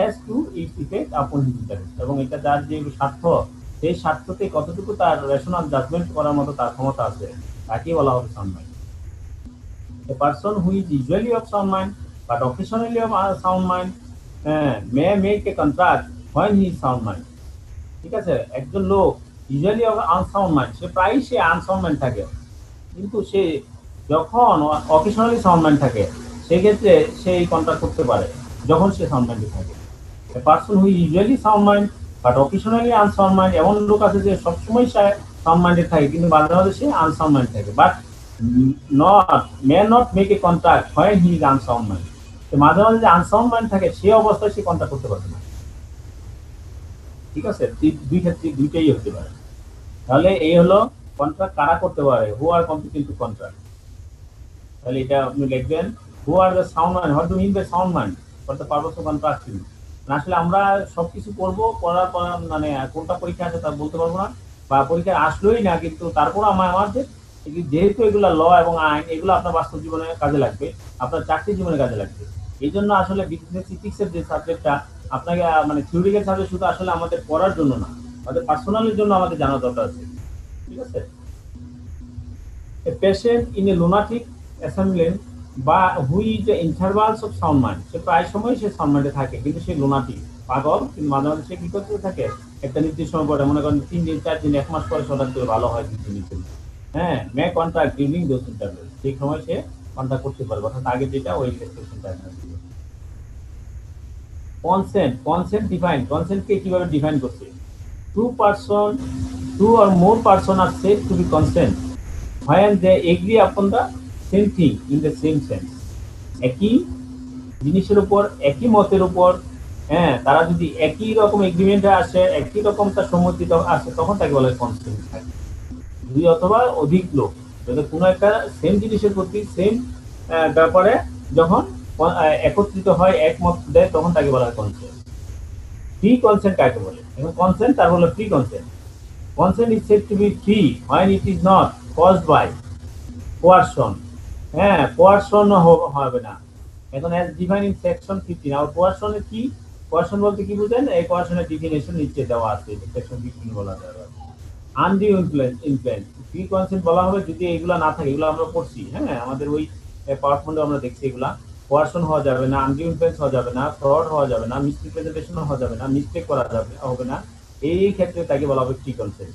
S1: as to its effect upon his interest, এবং এটা তার যে স্বার্থ, সেই স্বার্থতে কতটুকু তার রেশনাল জাজমেন্ট করার মতো তার ক্ষমতা আছে, তাকেই বলা হবে sound mind. A person who is usually of sound mind but occasionally of sound mind may make a contract when he is sound mind. ঠিক আছে, একজন লোক ইউজুয়ালি অফ আনসাউন্ড মাইন্ড, সে প্রায়ই সে আনসাউন্ড মাইন্ড থাকে, কিন্তু সে যখন অকেশনালি সাউন্ড মাইন্ড থাকে সেক্ষেত্রে সে এই কন্ট্রাক্ট করতে পারে যখন সে সাউন্ড মাইন্ডে থাকে। A person who usually sound mind but occasionally unsound mind, এমন লোক আছে যে সবসময় সে সাউন্ড মাইন্ডে থাকে কিন্তু মাঝে মাঝে সে আনসাউন্ড মাইন্ড থাকে, but may not make a contract when he is unsound mind. মাঝে মাঝে যে আনসাউন্ড মাইন্ড থাকে সে অবস্থায় সে কন্ট্রাক্ট করতে পারবে না। ঠিক আছে, দুই ক্ষেত্রে দুইটাই হতে পারে। তাহলে এই হলো কন্ট্রাক্ট কারা করতে পারে, who are competent to contract. তাহলে এটা আপনি লিখবেন who are the sound mind, what do mean by sound mind for the purpose of contracting. আসলে আমরা সবকিছু করবো, করার পর মানে কোনটা পরীক্ষা আছে তা বলতে পারবো না, বা পরীক্ষা আসলোই না, কিন্তু তারপর আমাদের যেহেতু এগুলো ল এবং আইন, এগুলো আপনার বাস্তব জীবনে কাজে লাগবে, আপনার চাকরি জীবনে কাজে লাগবে। এই জন্য আসলে বিজনেস ইথিক্সের যে সাবজেক্টটা আপনাকে মানে থিওরিক্যাল সাবজেক্ট শুধু আসলে আমাদের পড়ার জন্য না, আমাদের পার্সোনালের জন্য আমাদের জানা দরকার আছে। ঠিক আছে, a patient in a lunatic asylum বা who is a intervals of sound mind, সে প্রায় সময় সে সাউন্ড মাইন্ডে থাকে কিন্তু সে লুনাটিক পাগল, কিন্তু মাঝে মাঝে সে কি করতে থাকে একটা নির্দিষ্ট সময় পরে, মনে করেন 3 দিন 4 দিন 1 মাস পরে হঠাৎ করে ভালো হয়, 2 দিন হ্যাঁ মে কন্ট্রাক্ট ডিউরিং দোজ ইন্টারভ্যাল, সেই সময় সে কন্ট্রাক্ট করতে পারবে, অর্থাৎ আগে যেটা ওই এক্সপ্রেশন টাইম। কনসেন্ট ডিফাইন, কনসেন্টকে কিভাবে ডিফাইন করছে? 2 or more person are said to be consent when they agree upon the same thing in the same sense, একই জিনিসের উপর একই মতের উপর, হ্যাঁ, তারা যদি একই রকম এগ্রিমেন্টে আসে, একই রকম তার সম্মতি আসে, তখন তাকে বলা হয় কনসেন্ট থাকে। দুই অথবা অধিক লোক যদি কোনো একটা সেম জিনিসের প্রতি সেম ব্যাপারে যখন একত্রিত হয়, একমত দেয়, তখন তাকে বলা হয় কনসেন্ট। ফ্রি কনসেন্ট কাকে বলে? এখন কনসেন্ট তার হলো free consent. Consent is said to be free when it is not caused by coercion, হ্যাঁ, কোয়ারশন হবে না। এখন as defined in section 15, আর কোয়ারশন কি? কোয়ারশন বলতে কি বুঝেন? এই কোয়ারশনের ডেফিনিশন নিচে দেওয়া আছে, সেকশন 15 বলা যাবে। আনডিউ ইনফ্লুয়েন্স, ফ্রি কনসেন্ট বলা হবে যদি এগুলা না থাকে। এগুলো আমরা পড়ছি, হ্যাঁ, আমাদের ওই পাওয়ারপয়েন্টে আমরা দেখছি। এগুলা কোয়ারশন হওয়া যাবে না, আনডিউ ইনফ্লুয়েন্স হওয়া যাবে না, ফ্রড হওয়া যাবে না, মিসরিপ্রেজেন্টেশন হওয়া যাবে না, মিস্টেক করা যাবে হবে না। এই ক্ষেত্রে তাকে বলা হবে ফ্রি কনসেন্ট।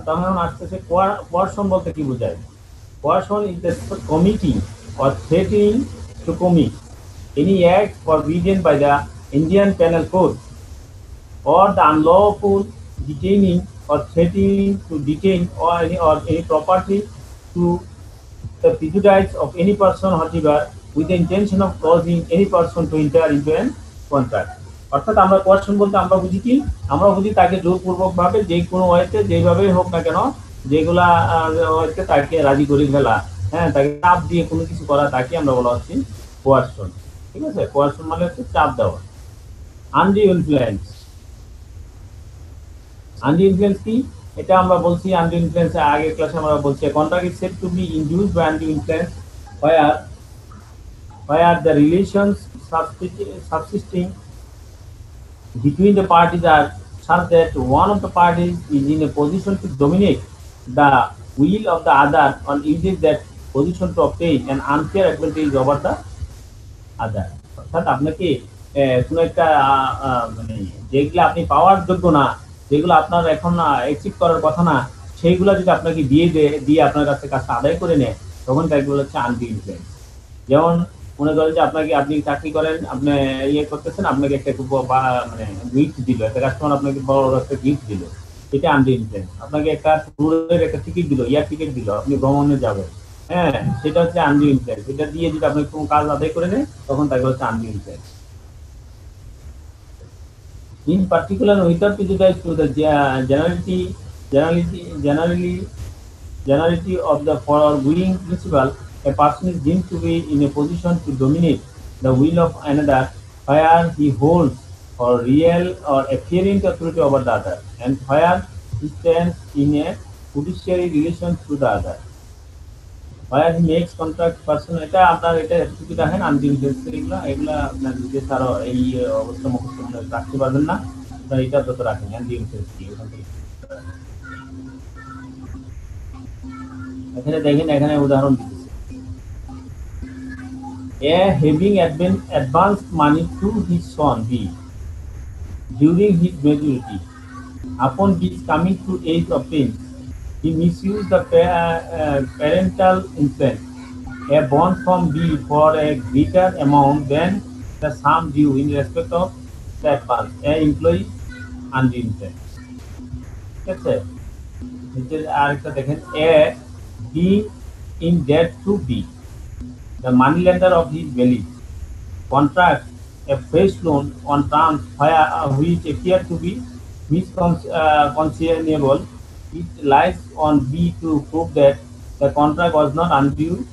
S1: তখন আসতেছে কোয়ারশন বলতে কি বোঝায়? Coercion is the committing or threatening to commit any act forbidden by the Indian Penal Code, or the unlawful detaining or threatening to detain or any property to the prejudice of any person whatever, with the intention of causing any person to enter into an contract. অর্থাৎ আমরা কোয়ারশন বলতে আমরা বুঝি কি? আমরা বুঝি তাকে জোরপূর্বক ভাবে যে কোনো ওয়েতে যেভাবে হোক না কেন, যেগুলা ওয়েতে তাকে রাজি করে ফেলা, হ্যাঁ, তাকে চাপ দিয়ে কোনো কিছু করা, তাকে আমরা বলা হচ্ছে কোয়ারশন। ঠিক আছে? কোয়ারশন মানে হচ্ছে চাপ দেওয়া। আনডিউ ইনফ্লুয়েন্স, আনডিউ ইনফ্লুয়েন্স কি? এটা আমরা বলছি আনডিউ ইনফ্লুয়েন্স আগের ক্লাসে আমরা বলছি contract is said to be induced by undue influence where the relations subsisting between the parties are such that one of the parties is in a position to dominate the will of the other and uses that position to obtain an unfair advantage over the other. অর্থাৎ আপনাকে কোনো একটা মানে যেগুলো আপনি পাওয়ার যোগ্য না, যেগুলো আপনার এখন অ্যাচিভ করার কথা না, সেইগুলো যদি আপনাকে দিয়ে আপনার কাছে কাজটা আদায় করে নেয়, তখন তাইগুলো হচ্ছে আনডিউ ইনফ্লুয়েন্স। যেমন মনে করেন যে আপনি চাকরি করেন, আপনি ইয়ে করতেছেন, আপনাকে একটা মানে গিফট দিল, একটা কাস্টমার আপনাকে বড় একটা গিফট দিল, এটা আনডিউ ইনফ্লুয়েন্স। আপনাকে একটা ট্যুরের একটা টিকিট দিল, এয়ার টিকিট দিল, আপনি ভ্রমণে যাবেন, হ্যাঁ, সেটা হচ্ছে আনডিউ ইনফ্লুয়েন্স। এটা দিয়ে যদি আপনি কোনো কাজ আদায় করে নেন, তখন তাকে হচ্ছে undue influence. In particular, without prejudice to the generality of the foregoing principle, a person is deemed to be in a position to dominate the will of another where he holds or real or apparent authority over the other, and where he stands in a fiduciary relation to the other, where he makes contract person। এটা আপনার এটা কিছু দেখেন আনডিউ ইনফ্লুয়েন্স, এগুলা আপনার যদি তারা এই অবস্থা মুখস্থ রাখতে পারবেন না, আপনার এটা যত রাখেন আনডিউ ইনফ্লুয়েন্স কি। এখানে দেখেন, এখানে উদাহরণ দিচ্ছি, A having advanced money to his son B during his majority, upon his coming to age of 10, he misused the parental influence, a bond from B for a greater amount than the sum due in respect of the advance, a employee undue influence। ঠিক আছে? আরেকটা দেখেন, A being in debt to B, the moneylender of his belief, contracts a fresh loan on terms which appear to be misconscionable. It lies on B to prove that the contract was not induced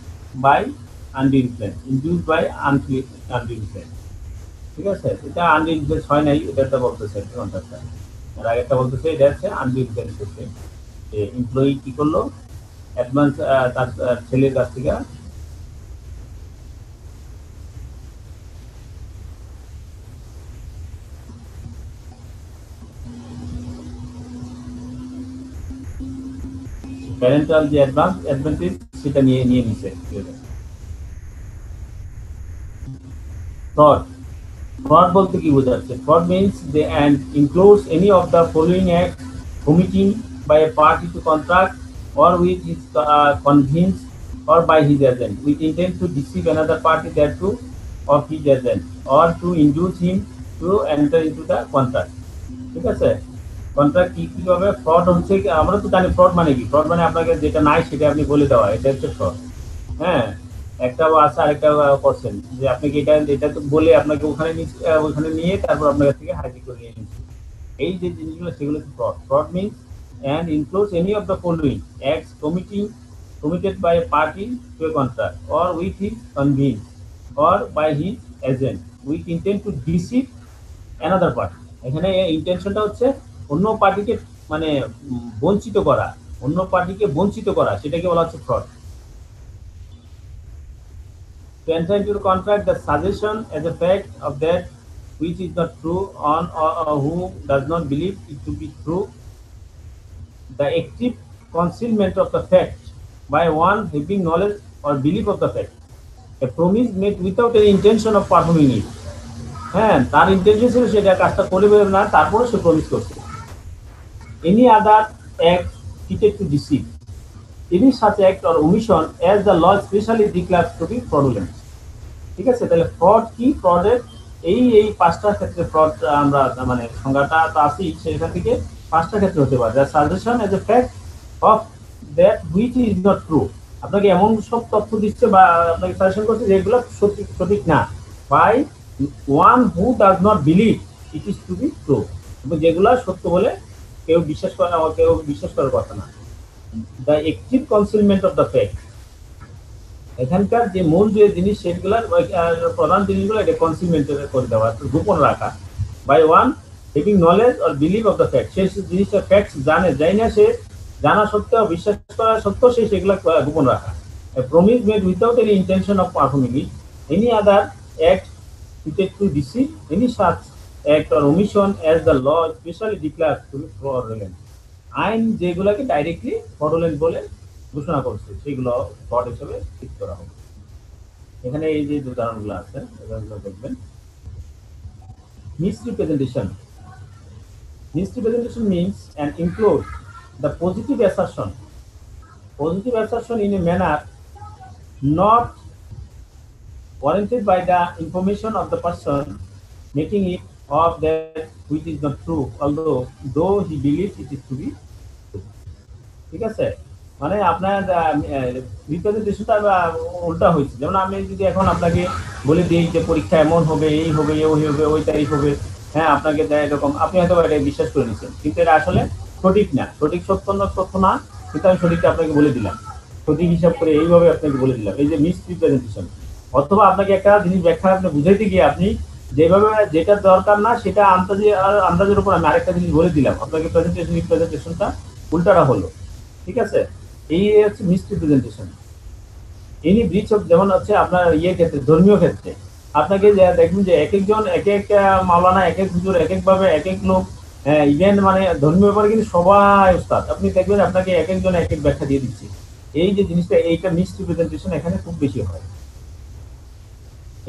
S1: by undue influence, induced by undue influence। ঠিক আছে? এটা আনডিউ ইনফ্লুয়েন্স হয় নাই, এটা বলতেছে কন্ট্রাক্টটা, আর আগেরটা বলতেছে এটা হচ্ছে আনডিউ ইনফ্লুয়েন্স হচ্ছে এমপ্লয়ি কি করলো, অ্যাডভান্স তার ছেলের কাছ থেকে প্যারেন্টাল যে অ্যাডভান্টেজ সেটা নিয়ে নিছে। ফ্রড বলতে কি বোঝাচ্ছে? Fraud means they and includes any of the following act committing by a party to contract or with his convince or by his agent with intent to deceive another party thereto of his agent or to induce him to enter into the contract। ঠিক আছে? কন্ট্রাক্ট কিভাবে ফ্রড হচ্ছে আমরা তো জানি ফ্রড মানে কি, ফ্রড মানে আপনাকে যেটা নাই সেটা আপনি বলে দেওয়া, এটা হচ্ছে ফ্রড। হ্যাঁ, একটা আছে আরেকটা করছেন যে আপনি কি এটা তো বলে আপনাকে ওখানে নিয়ে তারপর আপনার কাছ থেকে হাজির করে নিয়ে নিচ্ছে। এই যে জিনিসগুলো সেগুলো হচ্ছে fraud. Fraud means and includes any of the following acts committed by a party to a contract or with his convenience or by his agent with intent to deceive another party। এখানে ইন্টেনশনটা হচ্ছে অন্য পার্টিকে মানে বঞ্চিত করা, সেটাকে বলা হচ্ছে fraud. To enter into a contract, the suggestion as a fact of that which is not true on or who does not believe it to be true, the active concealment of the fact by one having knowledge or belief of the fact, a promise made without any intention of performing it। হ্যাঁ, তার ইন্টেনশন ছিল সেটা কাজটা করবে না, তারপরে সে প্রমিস করছে। Any other act treated to deceive, any such act or omission as the law specially declares to be fraudulent। ঠিক আছে, তাহলে ফ্রড কি, ফ্রডের এই পাঁচটা ক্ষেত্রে ফ্রড আমরা মানে সংজ্ঞাটা তো আসি, সেখান থেকে পাঁচটা ক্ষেত্রে হতে পারে। The suggestion as a fact of that which is not true, আপনাকে এমন সব তথ্য দিচ্ছে বা আপনাকে সাজেশন করছে যেগুলো সঠিক না, by one who does not believe it is to be true, যেগুলো সত্য বলে কেউ বিশ্বাস করে না, কেউ বিশ্বাস করার কথা না। The active concealment of the fact, এখানকার যে মূল যে জিনিস সেগুলোর প্রধান জিনিসগুলো এটা কনসিলমেন্ট করে দেওয়া, গোপন রাখা। By one having knowledge or belief of the fact, সে জিনিসটা ফ্যাক্টস যাই না, সে জানা সত্ত্বেও বিশ্বাস করা সত্ত্বেও সে সেগুলো গোপন রাখা। Promise made without any intention of performing it, any other act treated to deceive, any such act or omission as the law specially declares to be fraudulent। আইন যেগুলোকে ডাইরেক্টলি ফ্রডুলেন্ট বলে ঘোষণা করছে সেগুলো ফ্রড হিসেবে ঠিক করা হবে। এখানে এই যে উদাহরণগুলো আছে এগুলো দেখবেন। Misrepresentation means and includes the positive assertion in a manner not warranted by the information of the person making it of that which is not true, though he believes it is to be true। ঠিক আছে, মানে আপনার রিপ্রেজেন্টেশনটা উল্টা হয়েছে। যেমন আমি যদি এখন আপনাকে বলে দিই যে পরীক্ষা এমন হবে, এই হবে, ওই হবে, ওই তারিখ হবে, হ্যাঁ আপনাকে দেয় এরকম, আপনি হয়তো এটা বিশ্বাস করে নিচ্ছেন, কিন্তু এটা আসলে সঠিক না, তথ্য না, কিন্তু আমি সঠিকটা আপনাকে বলে দিলাম, সঠিক হিসাব করে এইভাবে আপনাকে বলে দিলাম, এই যে মিস রিপ্রেজেন্টেশন। অথবা আপনাকে একটা জিনিস ব্যাখ্যা আপনি বুঝাইতে গিয়ে আপনি যেভাবে যেটা দরকার না সেটা আন্দাজের উপর আমি আরেকটা জিনিস বলে দিলাম, আপনাকে রিপ্রেজেন্টেশনটা উল্টাটা হলো। ঠিক আছে, এই হচ্ছে মিসরিপ্রেজেন্টেশন। এনি ব্রিচ অফ, যেমন হচ্ছে আপনার ক্ষেত্রে, ধর্মীয় ক্ষেত্রে আপনাকে দেখবেন যে এক একজন এক এক মাওলানা, এক এক হুজুর, এক একভাবে এক এক লোক, ইভেন মানে ধর্মীয় ব্যাপারে কিন্তু সবাই উস্তাদ, আপনি দেখবেন আপনাকে এক একজন এক এক ব্যাখ্যা দিয়ে দিচ্ছে। এই যে জিনিসটা, এইটা মিসরিপ্রেজেন্টেশন এখানে খুব বেশি হয়।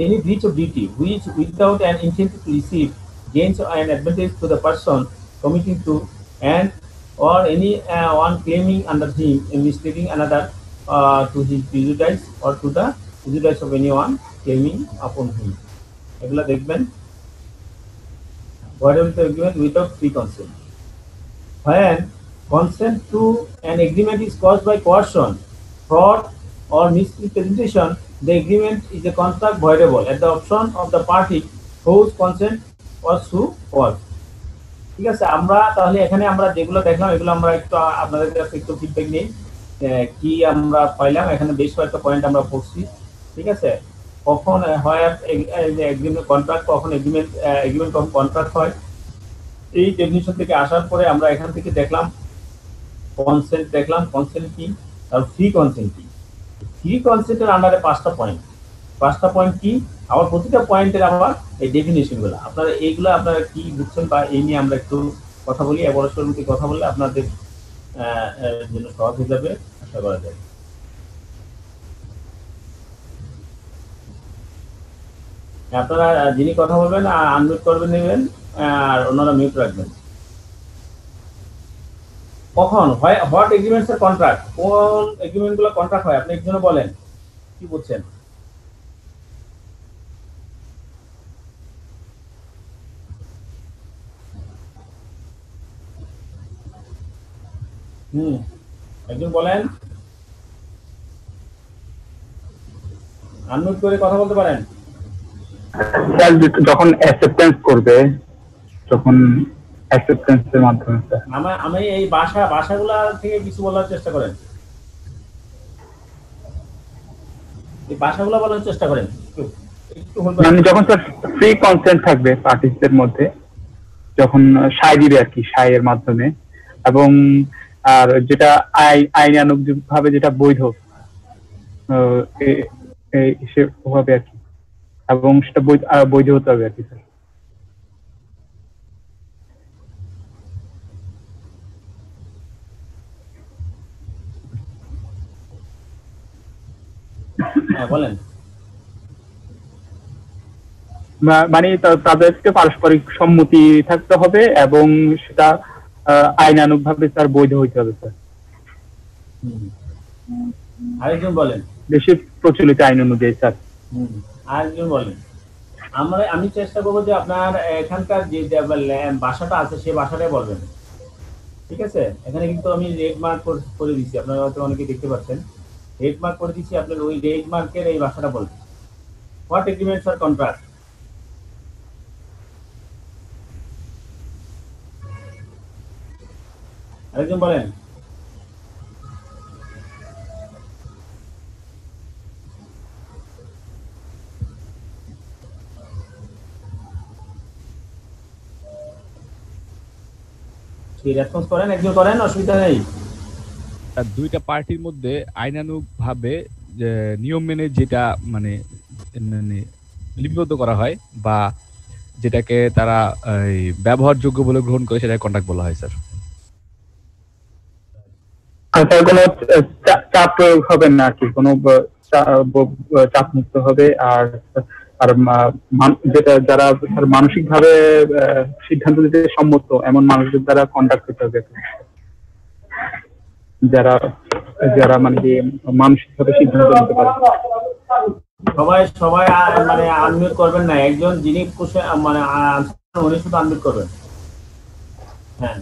S1: Any breach of duty which without an intent to receive gains an advantage to the person committing to and or any one claiming under him and misleading another to his prejudice or to the prejudice of anyone claiming upon him। এগুলা দেখবেন voidable agreement without free consent। When consent to an agreement is caused by coercion, fraud or misrepresentation, the agreement is a contract voidable at the option of the party whose consent was so caused। ঠিক আছে, আমরা তাহলে এখানে আমরা যেগুলো দেখলাম এগুলো আমরা একটু আপনাদের কাছে একটু ফিডব্যাক নিই, কি আমরা পাইলাম। এখানে বেশ কয়েকটা পয়েন্ট আমরা পড়ছি। ঠিক আছে, কখন হয় এগ্রিমেন্ট কন্ট্রাক্ট, কখন এগ্রিমেন্ট কখন কন্ট্রাক্ট হয়, এই ডেফিনিশন থেকে আসার পরে আমরা এখান থেকে দেখলাম কনসেন্ট, দেখলাম কনসেন্ট কি, আর ফ্রি কনসেন্ট কি। ফ্রি কনসেন্টের আন্ডারে পাঁচটা পয়েন্ট কি, আবার প্রতিটা পয়েন্টের আবার এই ডেফিনেশনগুলো আপনারা এইগুলো আপনারা কি বুঝছেন বা এই নিয়ে আমরা একটু কথা বলি। পরস্পরের কথা বললে আপনাদের জন্য সহজ হয়ে যাবে, আশা করা যায়। আপনারা যিনি কথা বলবেন আনমিউট করবেন, নেবেন, আর ওনারা মিউট রাখবেন। কখন হয় হোয়াট এগ্রিমেন্টস এর কন্ট্রাক্ট, কোন এগ্রিমেন্ট গুলো কন্ট্রাক্ট হয় আপনি একজনে বলেন কি বলছেন। একজন বলেন, আনমিউট করে কথা বলতে পারেন।
S6: স্যার যখন অ্যাকসেপ্টেন্স করবে, যখন অ্যাকসেপ্টেন্সের মাধ্যমে স্যার।
S1: আমি এই ভাষাগুলা থেকে কিছু বলার চেষ্টা করেন, এই ভাষাগুলো বলার চেষ্টা করেন একটু
S6: মানে যখন স্যার ফ্রি কনসেন্ট থাকবে পার্টিসিপেন্টের মধ্যে, যখন সাই দিবে আর কি, সাইয়ের মাধ্যমে, এবং আর যেটা আইনানুগ ভাবে যেটা বৈধ সেভাবে আর কি, এবং সেটা বৈধ হতে হবে আর কি স্যার।
S1: বলেন।
S6: মানে তাদেরকে পারস্পরিক সম্মতি থাকতে হবে এবং সেটা আইনানুগ ভাবে স্যার বৈধ হইতে হবে স্যার।
S1: আরেকজন বলেন।
S6: দেশে প্রচলিত আইন অনুযায়ী স্যার।
S1: আরেকজন বলেন। আমি চেষ্টা করবো যে আপনার এখানকার যে ভাষাটা আছে সেই ভাষাটাই বলবেন, ঠিক আছে? এখানে কিন্তু আমি রেড মার্ক করে দিচ্ছি, আপনারা হয়তো অনেকে দেখতে পাচ্ছেন, রেড মার্ক করে দিচ্ছি, আপনার ওই রেড মার্কের এই ভাষাটা বলবেন। What agreements are contract? আরেকজন বলেন। রেসপন্স করেন, একজন করেন, অসুবিধা নেই।
S8: দুইটা পার্টির মধ্যে আইনানুগ ভাবে নিয়ম মেনে যেটা মানে লিপিবদ্ধ করা হয় বা যেটাকে তারা ব্যবহারযোগ্য বলে গ্রহণ করে সেটাকে কন্ট্রাক্ট বলা হয় স্যার।
S6: স্যার কোনো চাপ প্রয়োগ হবে না আর কি, কোনো চাপ মুক্ত হবে। আর যেটা যারা মানসিক ভাবে সিদ্ধান্ত নিতে সম্মত এমন মানুষদের দ্বারা কন্ট্যাক্ট করতে হবে, যারা যারা মানে মানসিক ভাবে সিদ্ধান্ত নিতে পারে।
S1: সবাই মানে আনমিউট করবেন না, একজন যিনি মানে উনি শুধু আনমিউট করবেন। হ্যাঁ,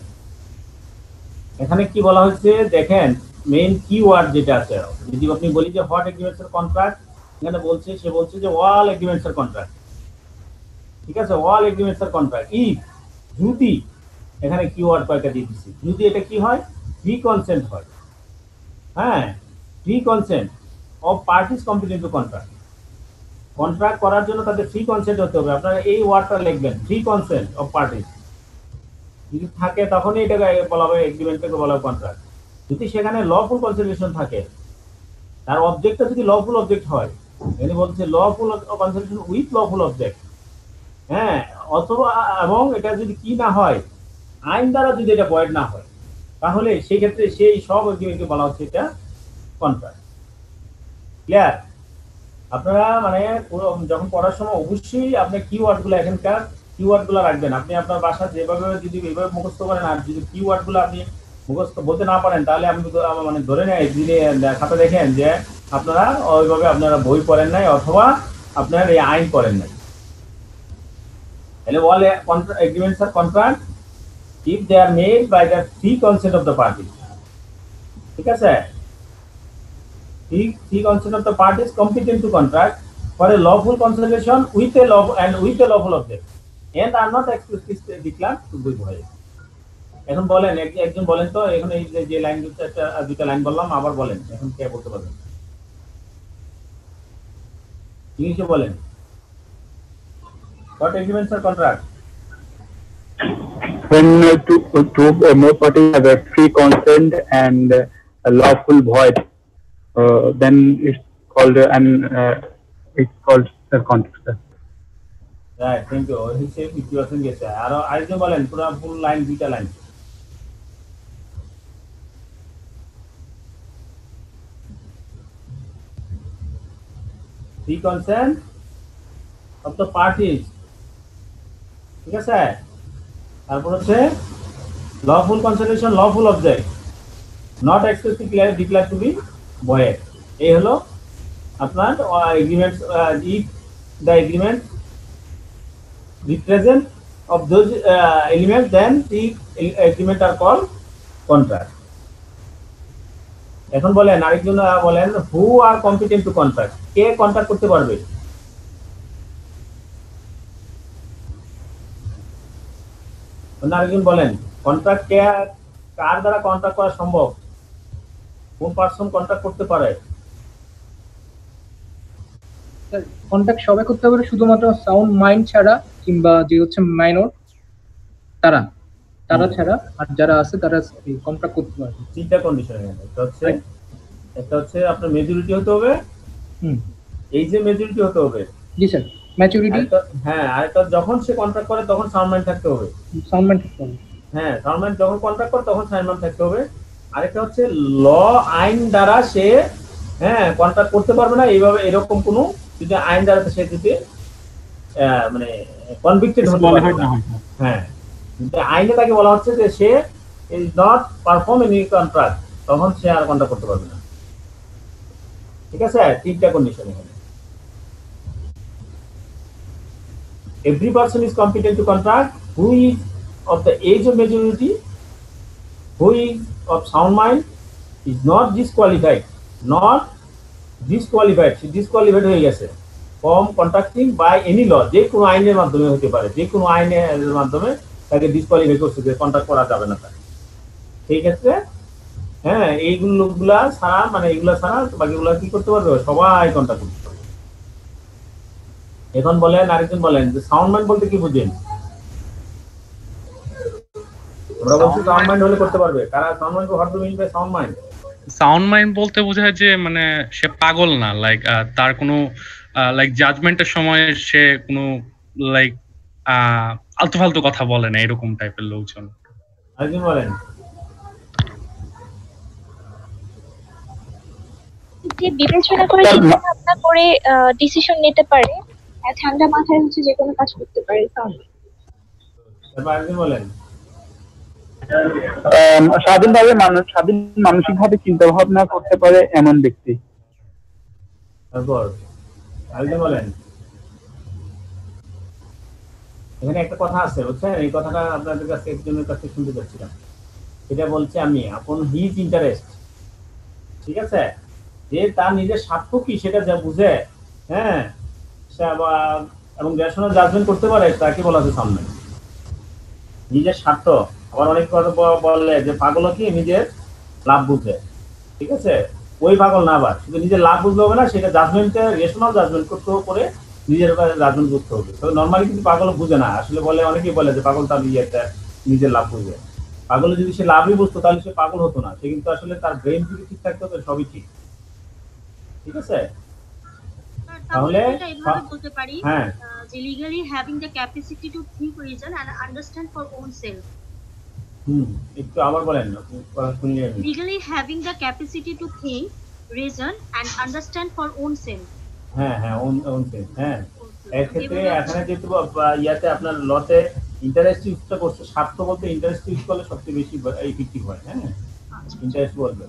S1: এখানে কি বলা হয়েছে দেখেন, মেইন কিওয়ার্ড যেটা আছে, যদি আপনি বলি যে হোয়াট এগ্রিমেন্টস আর কন্ট্রাক্ট, এখানে বলছে, সে বলছে যে অল এগ্রিমেন্টস আর কন্ট্রাক্ট, ঠিক আছে? All agreements are contract. যদি এখানে কিওয়ার্ড কয়েকটা দিয়ে দিচ্ছি, যদি এটা কি হয়, ফ্রি কনসেন্ট হয়। হ্যাঁ, free consent of parties competing to contract. Contract করার জন্য তাদের ফ্রি কনসেন্ট হতে হবে, আপনারা এই ওয়ার্ডটা লিখবেন, ফ্রি কনসেন্ট অফ পার্টিস। যদি থাকে তখনই এটাকে বলা হবে এগ্রিমেন্টটাকে বলা হবে কন্ট্রাক্ট। যদি সেখানে লফুল কনসিডারেশন থাকে, তার অবজেক্টটা যদি লফুল অবজেক্ট হয়, এখানে বলছে lawful consideration with lawful object, হ্যাঁ, অথবা এবং এটা যদি কি না হয়, আইন দ্বারা যদি এটা ভয়েড না হয়, তাহলে সেই ক্ষেত্রে সেই সব এগ্রিমেন্টকে বলা হচ্ছে এটা কন্ট্রাক্ট। ক্লিয়ার? আপনারা মানে যখন পড়ার সময় অবশ্যই আপনি কিওয়ার্ডগুলো, এখানকার কিওয়ার্ডগুলো রাখবেন। আপনি আপনার বাসা যেভাবে যদি এইভাবে মুখস্থ করেন, আর যদি কিওয়ার্ডগুলো আপনি মুখস্থ বলতে না পারেন, তাহলে আমি মানে ধরে নেই যদি খাতা দেখেন যে আপনারা ওইভাবে আপনারা বই পড়েন নাই অথবা আপনারা এই আইন পড়েন নাই। তাহলে all agreements are contract if they are made by the free consent of the party, ঠিক আছে? free consent of the parties competent to contract for a lawful consideration with a lawful object and are not explicitly declared to be void. এখন বলেন, একজন বলেন তো, এখন এই যে লাইন দুটা লাইন বললাম, আবার বলেন, এখন কে বলতে পারবেন? ইংলিশে বলেন। What agreements are contract?
S6: When two or more parties have a free consent and a lawful void, then it's called a contract.
S1: Right, thank you. He said 50% yes. আরো আরেকজন বলেন, পুরো ফুল লাইন, দুইটা line. Free consent of the parties, ঠিক আছে? তারপর হচ্ছে lawful consideration, lawful object, not explicitly declared to be void. এই হলো আপনার agreement. if the agreement represent of those elements, then the agreement are called contract. এখন বলেন আরেকজন বলেন who are competent to contract, কে কন্ট্রাক্ট করতে পারবে? আরেকজন বলেন কন্ট্রাক্ট কে, কার দ্বারা কন্ট্রাক্ট করা সম্ভব, কোন পারসন কন্ট্রাক্ট করতে পারে?
S10: কন্ট্যাক্ট সবাই করতে পারে, শুধুমাত্র সাউন্ড মাইন্ড ছাড়া কিংবা যে হচ্ছে মাইনর তারা ছাড়া আর যারা আছে তারা কন্ট্রাক্ট করতে পারবে।
S1: তিনটা কন্ডিশন একটা হচ্ছে আপনার মেজরিটি হতে হবে, এই যে মেজরিটি হতে হবে।
S10: জি স্যার, ম্যাচুরিটি।
S1: হ্যাঁ, আরেকটা যখন সে কন্ট্রাক্ট করে তখন সাউন্ড মাইন্ড থাকতে হবে।
S10: সাউন্ড মাইন্ড থাকতে হবে।
S1: হ্যাঁ, সাউন্ড মাইন্ড যখন কন্ট্রাক্ট করে তখন সাউন্ড মাইন্ড থাকতে হবে। আরেকটা হচ্ছে ল আইন দ্বারা সে কন্ট্রাক্ট করতে পারবে না, এইভাবে এরকম কোনো যদি আইন দ্বারা সে যদি মানে কনভিক্টেড হতে পারবে না। হ্যাঁ, কিন্তু আইনে তাকে বলা হচ্ছে যে সে is not perform any contract, তখন সে আর কন্ট্রাক্ট করতে পারবে না। ঠিক আছে, তিনটা কন্ডিশন এখানে। Every person is competent to contract who is of the age of majority, who is of sound mind, is not disqualified, say disqualified হয়ে গেছে from contracting by any law, যে কোনো আইনের মাধ্যমে হতে পারে, যে কোনো আইনের মাধ্যমে তাকে ডিসকোয়ালিফাই করছে যে কন্ট্রাক্ট করা যাবে না তার। সেই ক্ষেত্রে হ্যাঁ, এইগুলা ছাড়া মানে এগুলা ছাড়া বাকিগুলা কি করতে পারবে? সবাই কন্ট্রাক্ট করতে পারবে। এখন বলেন আরেকজন বলেন যে সাউন্ড মাইন্ড বলতে কি বুঝেন? আমরা বলছি সাউন্ড মাইন্ড হলে করতে পারবে, কারা sound mind what do mean by sound mind?
S11: Sound mind বলতে বোঝায় যে মানে সে পাগল না, লাইক তার কোনো লাইক জাজমেন্টের সময় সে কোনো লাইক আলতু ফালতু কথা বলে না, এরকম টাইপের লোকজন।
S1: আরেকজন বলেন।
S5: যে বিবেচনা করে চিন্তা ভাবনা করে ডিসিশন নিতে পারে, ঠান্ডা মাথায় হচ্ছে যে কোনো কাজ করতে পারে।
S1: তারপর আরেকজন বলেন।
S6: স্বাধীন মানসিকভাবে চিন্তা ভাবনা করতে পারে এমন ব্যক্তি।
S1: তারপর আরেকজন বলেন। এখানে একটা কথা আছে বুঝছেন, এই কথাটা আপনাদের কাছে একজনের কাছে শুনতে চাচ্ছিলাম। এটা বলছে আমি আপন হিজ ইন্টারেস্ট, ঠিক আছে, যে তার নিজের স্বার্থ কি সেটা যা বুঝে, হ্যাঁ, এবং রেশনাল জাজমেন্ট করতে পারে, তাকে বলা হচ্ছে সামনে নিজের স্বার্থ। আবার অনেক কথা বললে যে পাগল কি নিজের লাভ বুঝে, ঠিক আছে, ওই পাগল না, আবার শুধু নিজের লাভ বুঝতে হবে না, সেটা জাজমেন্টে রেশনাল জাজমেন্ট করতে করে নিজের জাজমেন্ট করতে হবে। তো নর্মালি কিন্তু পাগল বুঝে না, আসলে বলে অনেকেই বলে যে পাগল তার নিজের লাভ বুঝে। পাগল যদি সে লাভই বুঝতো তাহলে সে পাগল হতো না, সে কিন্তু আসলে তার ব্রেন যদি ঠিক থাকতো তো সবই ঠিক, ঠিক আছে। তাহলে
S12: বলতে পারি যে legally having the capacity to think, reason and understand for own self.
S1: একটু আবার বলেন।
S12: Legally having the capacity to think, reason and understand for own self.
S1: হ্যাঁ, own self। হ্যাঁ, এর ক্ষেত্রে এখানে যেহেতু ইয়াতে আপনার লতে ইন্টারেস্ট ইউজটা করছে, স্বার্থ বলতে ইন্টারেস্ট ইউজ করলে সবচেয়ে বেশি ইফেক্টিভ হয়। হ্যাঁ, ইন্টারেস্ট বলবে,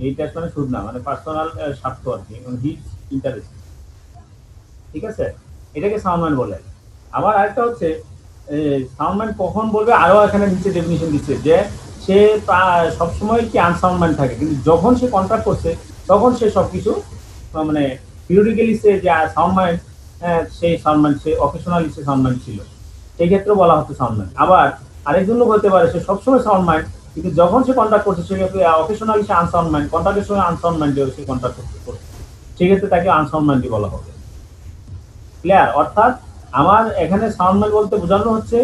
S1: এইটা মানে সুদ না, মানে পার্সোনাল স্বার্থ আর কি, হিজ ইন্টারেস্ট, ঠিক আছে, এটাকে সাউন্ড মাইন্ড বলে। আবার আরেকটা হচ্ছে সাউন্ড মাইন্ড কখন বলবে, আরো এখানে নিচে ডেফিনিশন দিচ্ছে যে সে সবসময় কি আনসাউন্ড মাইন্ড থাকে, কিন্তু যখন সে কন্ট্রাক্ট করছে তখন সে সবকিছু মানে পিরিয়ডিক্যালি সে যে সাউন্ড মাইন্ড, সেই সাউন্ড মাইন্ড, সে অকেশনালি সে সাউন্ড মাইন্ড ছিল, সেই ক্ষেত্রে বলা হচ্ছে সাউন্ড মাইন্ড। আবার আরেকজন লোক হতে পারে সে সবসময় সাউন্ড মাইন্ড, কিন্তু যখন সে কন্ট্রাক্ট করছে সেক্ষেত্রে অকেশনালি সে আনসাউন্ড মাইন্ড, কন্ট্রাক্টের সময় আনসাউন্ড মাইন্ড সে কন্ট্রাক্ট করছে, সেক্ষেত্রে তাকে আনসাউন্ড মাইন্ডই বলা হবে। ক্লিয়ার? অর্থাৎ আমার এখানে সাউন্ড মাইন্ড বলতে বোঝানো হচ্ছে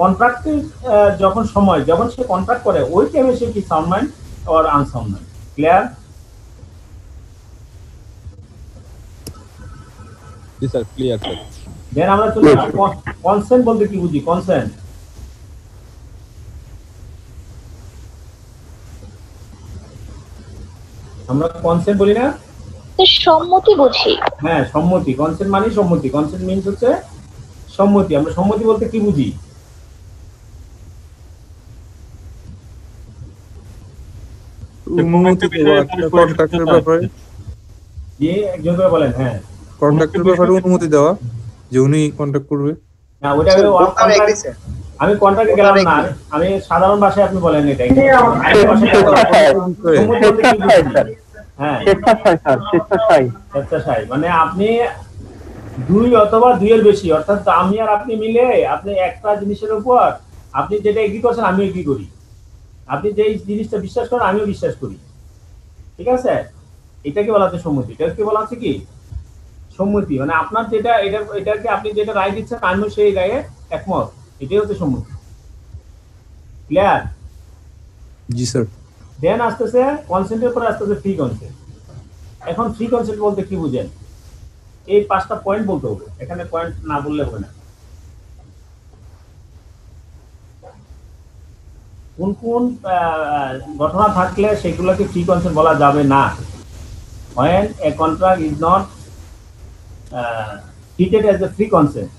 S1: কন্ট্রাক্টের যখন সে কন্ট্রাক্ট করে ওই টাইমে সে কি sound mind or unsound mind. Clear?
S8: জি স্যার, ক্লিয়ার স্যার।
S1: দেন আমরা চলে আসি কনসেন্ট বলতে কি বুঝি। কনসেন্ট আমরা কনসেন্ট বলি না,
S5: সম্মতি বুঝি।
S1: হ্যাঁ, সম্মতি। কনসেন্ট মানে সম্মতি। কনসেন্ট মিন্স হচ্ছে সম্মতি। আমরা সম্মতি বলতে কি বুঝি?
S9: কন্ট্রাক্টের ব্যাপারে
S1: যে একজন করে বলেন। হ্যাঁ,
S9: কন্ট্রাক্টের ব্যাপারে অনুমতি দেওয়া যে উনি কন্ট্রাক্ট করবে।
S1: না, ওটা আমি কন্ট্রাক্টে গেলাম না, আমি সাধারণ ভাষায় আপনি বলেন এটা। হ্যাঁ, স্বেচ্ছাচারী মানে আপনি দুই অথবা দুইয়ের বেশি, অর্থাৎ আমি আর আপনি মিলে আপনি একটা জিনিসের উপর আপনি যেটা এগ্রি করছেন আমিও এগ্রি করি, আপনি যে জিনিসটা বিশ্বাস করেন আমিও বিশ্বাস করি, ঠিক আছে? এটাকে বলা হচ্ছে সম্মতি। এটাকে বলা হচ্ছে কি সম্মতি, মানে আপনার যেটা এটাকে আপনি যেটা রায় দিচ্ছেন আমিও সেই রায়ে একমত, এটাই হচ্ছে সম্মতি। ক্লিয়ার?
S9: জি স্যার।
S1: দেন আসতেছে কনসেন্টের পরে আসতেছে ফ্রি কনসেন্ট। এখন ফ্রি কনসেন্ট বলতে কি বুঝেন? এই 5টা পয়েন্ট বলতে হবে, এখানে পয়েন্ট না বললে হবে না। কোন কোন ঘটনা থাকলে সেগুলোকে ফ্রি কনসেন্ট বলা যাবে না? when a contract is not treated as a free consent.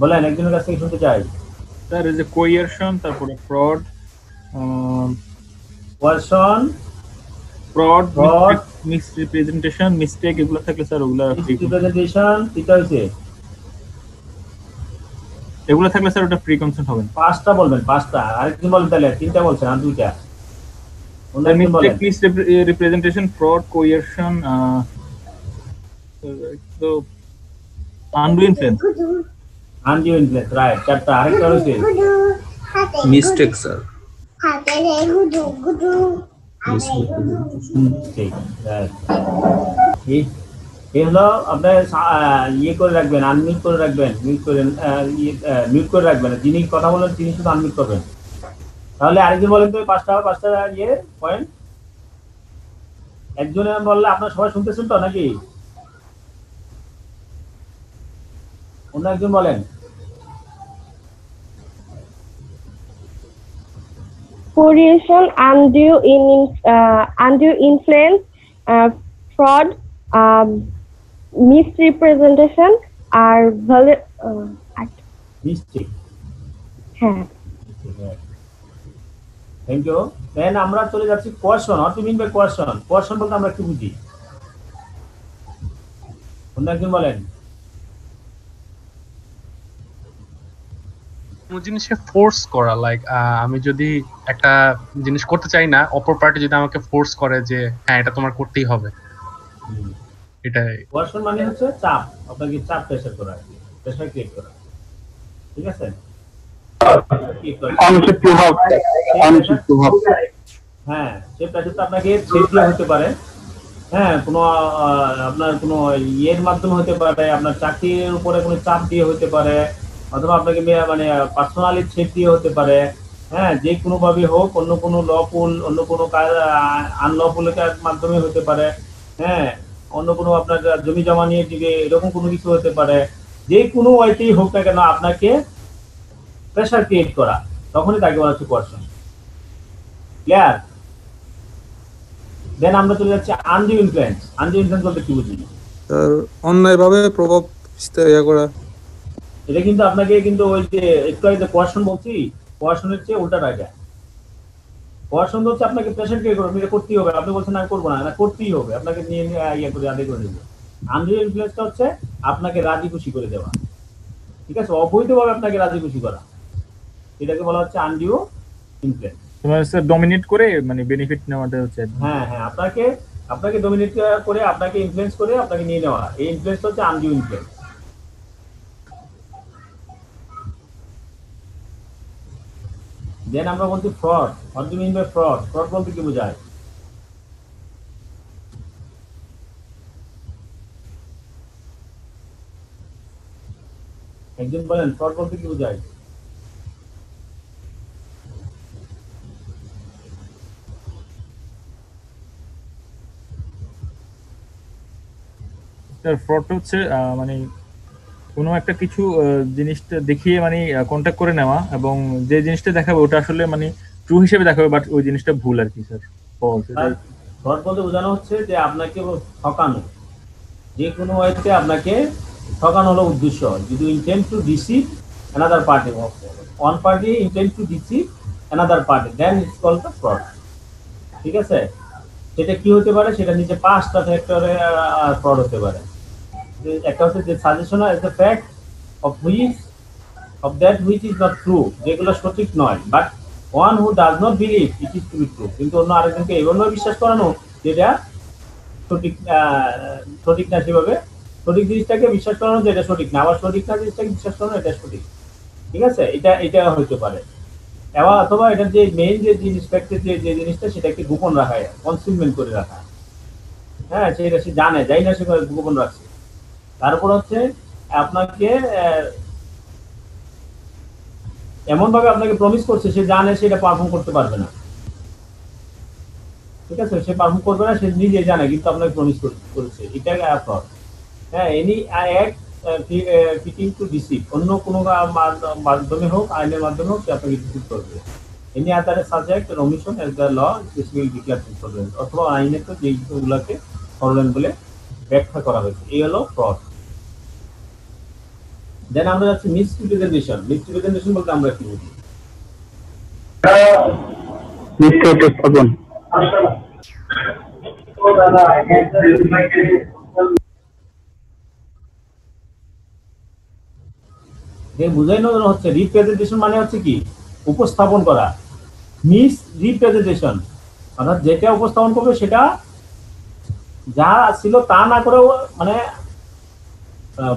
S1: বলেন, একজনের কাছ থেকে শুনতে চাই।
S4: স্যার এই যে কোয়ারশন, তারপরে ফ্রড,
S1: কোয়ারশন,
S4: ফ্রড, মিসরিপ্রেজেন্টেশন, মিস্টেক, এগুলো থাকলে স্যার ওগুলা
S1: মিসরিপ্রেজেন্টেশন এটা হইছে,
S4: এগুলো থাকলে স্যার ওটা ফ্রি কনসেন্ট হবে না।
S1: 5টা বলবেন, 5টা। আরেকজন বলেন তাহলে 3টা বলছেন আর 2টা।
S4: মিস্টেক, মিসরিপ্রেজেন্টেশন, ফ্রড, কোয়ারশন, তো undo influence.
S1: Undo influence, right, 4টা। আরেকটা হইছে
S9: মিস্টেক স্যার।
S1: এই হলো আপনার ইয়ে করে রাখবেন, আনমিউট করে রাখবেন, মিউট করে রাখবেন। যিনি কথা বলেন তিনি শুধু আনমিউট করবেন। তাহলে আরেকজন বলেন তো 5টা ইয়ে পয়েন্ট। একজনে বললে আপনারা সবাই শুনতেছেন তো নাকি? অন্য একজন বলেন।
S3: Coercion, undue influence, fraud, misrepresentation, আর
S1: মিস্টেক।
S3: হ্যাঁ,
S1: থ্যাংক ইউ। দেন আমরা চলে যাচ্ছি coercion. What do mean by coercion? Coercion বলতে আমরা কি বুঝি? অন্য একজন বলেন।
S11: কোনো জিনিসে ফোর্স করা, লাইক আমি যদি একটা জিনিস করতে চাই না, অপর পার্টি যদি আমাকে ফোর্স করে যে হ্যাঁ এটা তোমার করতেই হবে, এটাই
S1: কোয়ারশন মানে হচ্ছে চাপ, আপনাকে চাপ প্রেসার করা, প্রেসার ক্রিয়েট করা, ঠিক আছে? হ্যাঁ, সেই প্রেসারটা আপনাকে ছেড়ে দেওয়া হতে পারে। হ্যাঁ, কোনো আপনার কোনো ইয়ের মাধ্যমে হতে পারে, আপনার চাকরির উপরে কোনো চাপ দিয়ে হতে পারে, অথবা আপনাকে মানে পার্সোনালি ছেড়ে দিয়ে হতে পারে। হ্যাঁ, যে কোনো ভাবে হোক, অন্য কোনো লফুল, অন্য কোনো আনলফুল মাধ্যমে হতে পারে। হ্যাঁ, অন্য কোনো আপনার জমি জমা নিয়ে দিবে, এরকম কোনো কিছু হতে পারে। যে কোনো ওয়েতেই হোক না কেন আপনাকে প্রেসার ক্রিয়েট করা, তখনই তাকে বলা হচ্ছে কোয়ারশন। ক্লিয়ার? দেন আমরা চলে যাচ্ছি আনডিউ ইনফ্লুয়েন্স। আনডিউ ইনফ্লুয়েন্স বলতে কি বুঝি?
S9: স্যার অন্যায়ভাবে প্রভাব বিস্তার করা।
S1: এটা কিন্তু আপনাকে কিন্তু ওই যে একটু আগে কোয়ারশন বলছি, কোয়ারশনের চেয়ে উল্টাটা এটা। কোয়ারশন হচ্ছে আপনাকে প্রেসার ক্রিয়েট করবে, এটা করতেই হবে। আপনি বলছেন আমি করবো না, না করতেই হবে, আপনাকে নিয়ে ইয়ে করে আদায় করে দেবে। আনডিউ ইনফ্লুয়েন্সটা হচ্ছে আপনাকে রাজি খুশি করে দেওয়া, ঠিক আছে? অবৈধভাবে আপনাকে রাজি খুশি করা, এটাকে বলা হচ্ছে আনডিউ ইনফ্লুয়েন্স।
S4: তোমার স্যার ডমিনেট করে মানে বেনিফিট নেওয়াটা হচ্ছে।
S1: হ্যাঁ হ্যাঁ, আপনাকে ডমিনেট করে, আপনাকে ইনফ্লুয়েন্স করে আপনাকে নিয়ে নেওয়া, এই ইনফ্লুয়েন্স হচ্ছে আনডিউ ইনফ্লুয়েন্স। দেন আমরা বলছি fraud. What do mean by fraud? Fraud বলতে কি বোঝায়? একজন বলেন, ফ্রড বলতে কি বোঝায়?
S4: স্যার ফ্রড হচ্ছে মানে কোনো একটা কিছু জিনিসটা দেখিয়ে মানে কন্ট্যাক্ট করে নেওয়া, এবং যে জিনিসটা দেখাবে ওটা আসলে মানে ট্রু হিসেবে দেখাবে, বাট ওই জিনিসটা ভুল আর কি স্যার।
S1: ফ্রড বলতে বোঝানো হচ্ছে যে আপনাকে ঠকানো, যে কোনো ওয়েতে আপনাকে ঠকানো হলো উদ্দেশ্য। যদি intent to deceive another party, one party intent to deceive another party, then it's called the fraud, ঠিক আছে? সেটা কি হতে পারে? সেটা নিচে 5টা ফ্যাক্টরে ফ্রড হতে পারে। একটা হচ্ছে যে suggestion is the fact of that which is not true, যেগুলো সঠিক নয়, but one who does not believe it is to be true, কিন্তু অন্য আরেকজনকে এইভাবে বিশ্বাস করানো যেটা সঠিক সঠিক না, সেভাবে সঠিক জিনিসটাকে বিশ্বাস করানো যে এটা সঠিক না, আবার সঠিক না জিনিসটাকে বিশ্বাস করানো এটা সঠিক। ঠিক আছে, এটা হইতে পারে। এবার অথবা এটার যে মেইন যে জিনিস ফ্যাক্টের যে জিনিসটা সেটাকে গোপন রাখা, কনসিলমেন্ট করে রাখা। হ্যাঁ, সেটা সে জানে, যাই না সে গোপন রাখছে। তারপর হচ্ছে আপনাকে এমন ভাবে আপনাকে প্রমিস করছে, সে জানে সেটা পারফর্ম করতে পারবে না। ঠিক আছে, সে পারফর্ম করবে না, সে নিজে জানে, কিন্তু আপনাকে প্রমিস করেছে, এটা ফ্রড। হ্যাঁ, any act fitting two deceive, অন্য কোনো মাধ্যমে হোক, আইনের মাধ্যমে হোক, সে আপনাকে ডিসিভ করবে। Any other subject omission as the law specific declare fraudulent, অথবা আইনে তো যেইগুলোকে ফ্রডুলেন্ট বলে ব্যাখ্যা করা হয়েছে, এই হলো ফ্রড। দেন আমরা যাচ্ছি মিসরিপ্রেজেন্টেশন। মিসরিপ্রেজেন্টেশন বলতে আমরা কি বুঝি?
S6: মিথ্যা উপস্থাপন।
S1: যে বুঝাইনো হচ্ছে রিপ্রেজেন্টেশন মানে হচ্ছে কি, উপস্থাপন করা। মিস রিপ্রেজেন্টেশন অর্থাৎ যেটা উপস্থাপন করবে সেটা যা ছিল তা না করেও, মানে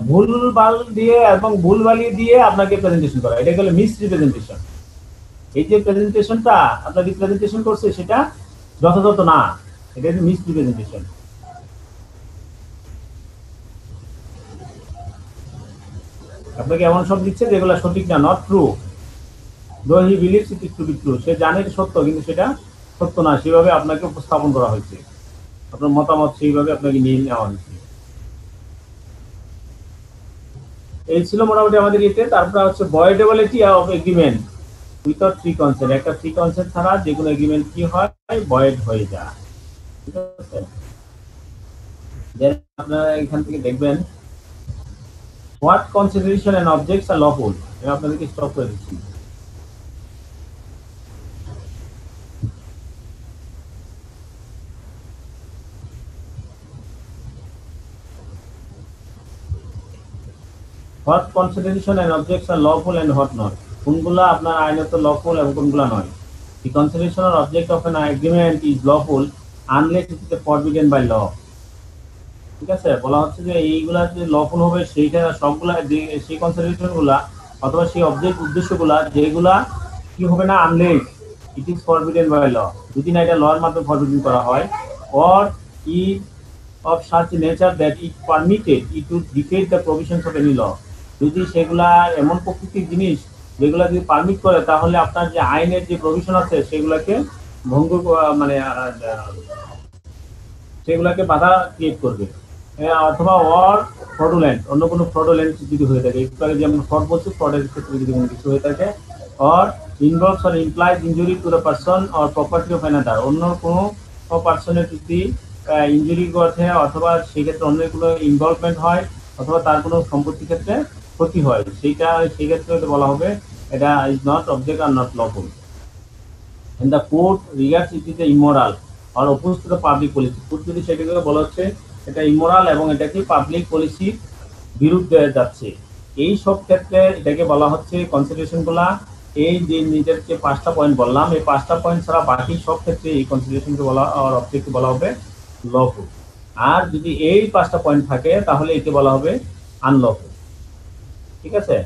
S1: ভুলভাল দিয়ে এবং ভুলভালি দিয়ে আপনাকে প্রেজেন্টেশন করা, এটা হলো মিস রিপ্রেজেন্টেশন। এই যে প্রেজেন্টেশনটা আপনার রিপ্রেজেন্টেশন করছে সেটা যথাযথ না, এটা হচ্ছে মিস রিপ্রেজেন্টেশন। আপনাকে এমন সব দিচ্ছে যেগুলো সঠিক না, not true, though he believes it is to be true, সে জানে সত্য কিন্তু সেটা সত্য না, সেভাবে আপনাকে উপস্থাপন করা হয়েছে, আপনার মতামত সেইভাবে আপনাকে নিয়ে নেওয়া হয়েছে। এই ছিল মোটামুটি আমাদের ইতে। তারপরে হচ্ছে voidability of agreement without free consent, একটা ফ্রি কনসেন্ট ছাড়া যে কোনো এগ্রিমেন্ট কি হয়, ভয়েড হয়ে যায়। ঠিক আছে, আপনারা এখান থেকে দেখবেন what consideration and objects are lawful, এটা আপনাদেরকে স্টপ করে দিচ্ছি। What consideration and objects are lawful and what not? কোনগুলা আপনার আইনত lawful এবং কোনগুলা নয়। The consideration or object of an agreement is lawful unless it is forbidden by law. ঠিক আছে, বলা হচ্ছে যে এইগুলা যে lawful হবে সেইটা সবগুলা সেই কনসিডারেশন গুলা অথবা সেই অবজেক্ট উদ্দেশ্যগুলা যেগুলা কি হবে না, unless it is forbidden by law, যদি না এটা লর মাধ্যমে ফরবিডেন করা হয়, or is of such nature that it permitted it to defeat the provisions of any law, যদি সেগুলা এমন প্রকৃতির জিনিস যেগুলা যদি পারমিট করে তাহলে আপনার যে আইনের যে প্রভিশন আছে সেগুলাকে ভঙ্গ, মানে সেগুলাকে বাধা ক্রিয়েট করবে, অথবা অর ফ্রডুলেন্ট, অন্য কোনো ফ্রডুলেন্ট যদি হয়ে থাকে, একটু আগে যেমন ফ্রড বলছি, ফ্রডের ক্ষেত্রে যদি কোনো কিছু হয়ে থাকে, or involves or implies injury to the person or property of another, অন্য কোনো পারসনের যদি ইনজুরি ঘটে অথবা সেক্ষেত্রে অন্য কোনো ইনভলভমেন্ট হয় অথবা তার কোনো সম্পত্তির ক্ষেত্রে ক্ষতি হয়, সেইটা সেই ক্ষেত্রে বলা হবে এটা is not object are not lawful. And the court regards it is immoral or oppose to the public policy, court যদি সেটাকে বলা হচ্ছে এটা ইমোরাল এবং এটাকে পাবলিক পলিসির বিরুদ্ধে যাচ্ছে, এই সব ক্ষেত্রে এটাকে বলা হচ্ছে কনসিডারেশনগুলা, এই যে নিজের যে 5টা পয়েন্ট বললাম, এই 5টা পয়েন্ট ছাড়া বাকি সব ক্ষেত্রে এই কনসিডারেশনকে বলা আর অবজেক্টকে বলা হবে লফুল। আর যদি এই 5টা পয়েন্ট থাকে তাহলে একে বলা হবে আনলফুল। ঠিক আছে,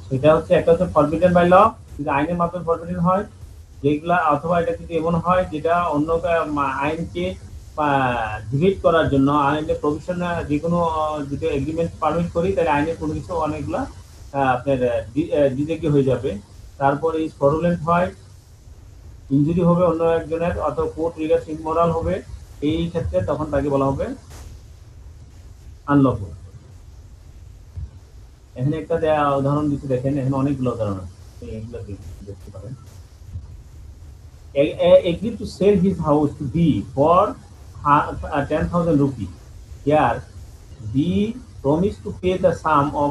S1: সেটা হচ্ছে একটা হচ্ছে ফরবিডেন বাই ল, যদি আইনের মাধ্যমে ফরবিডেন হয় যেগুলা, অথবা এটা যদি এমন হয় যেটা অন্য আইনকে ডিফিট করার জন্য আইনের প্রভিশন, যে কোনো যদি এগ্রিমেন্ট পারমিট করি তাহলে আইনের কোনো কিছু অনেকগুলা আপনার ডিজেক্ট হয়ে যাবে। তারপরে এই ফ্রডুলেন্ট হয়, ইনজুরি হবে অন্য একজনের, অথবা কোর্ট রিগার্ডস ইমোরাল হবে, এই ক্ষেত্রে তখন তাকে বলা হবে আনলফুল। এখানে একটা উদাহরণ দিতে দেখেন, এখানে অনেকগুলো উদাহরণ আছে, এইগুলো দেখতে পারেন। Agreed to sell his house to B for 10,000 rupees. Here, B promised to pay the sum of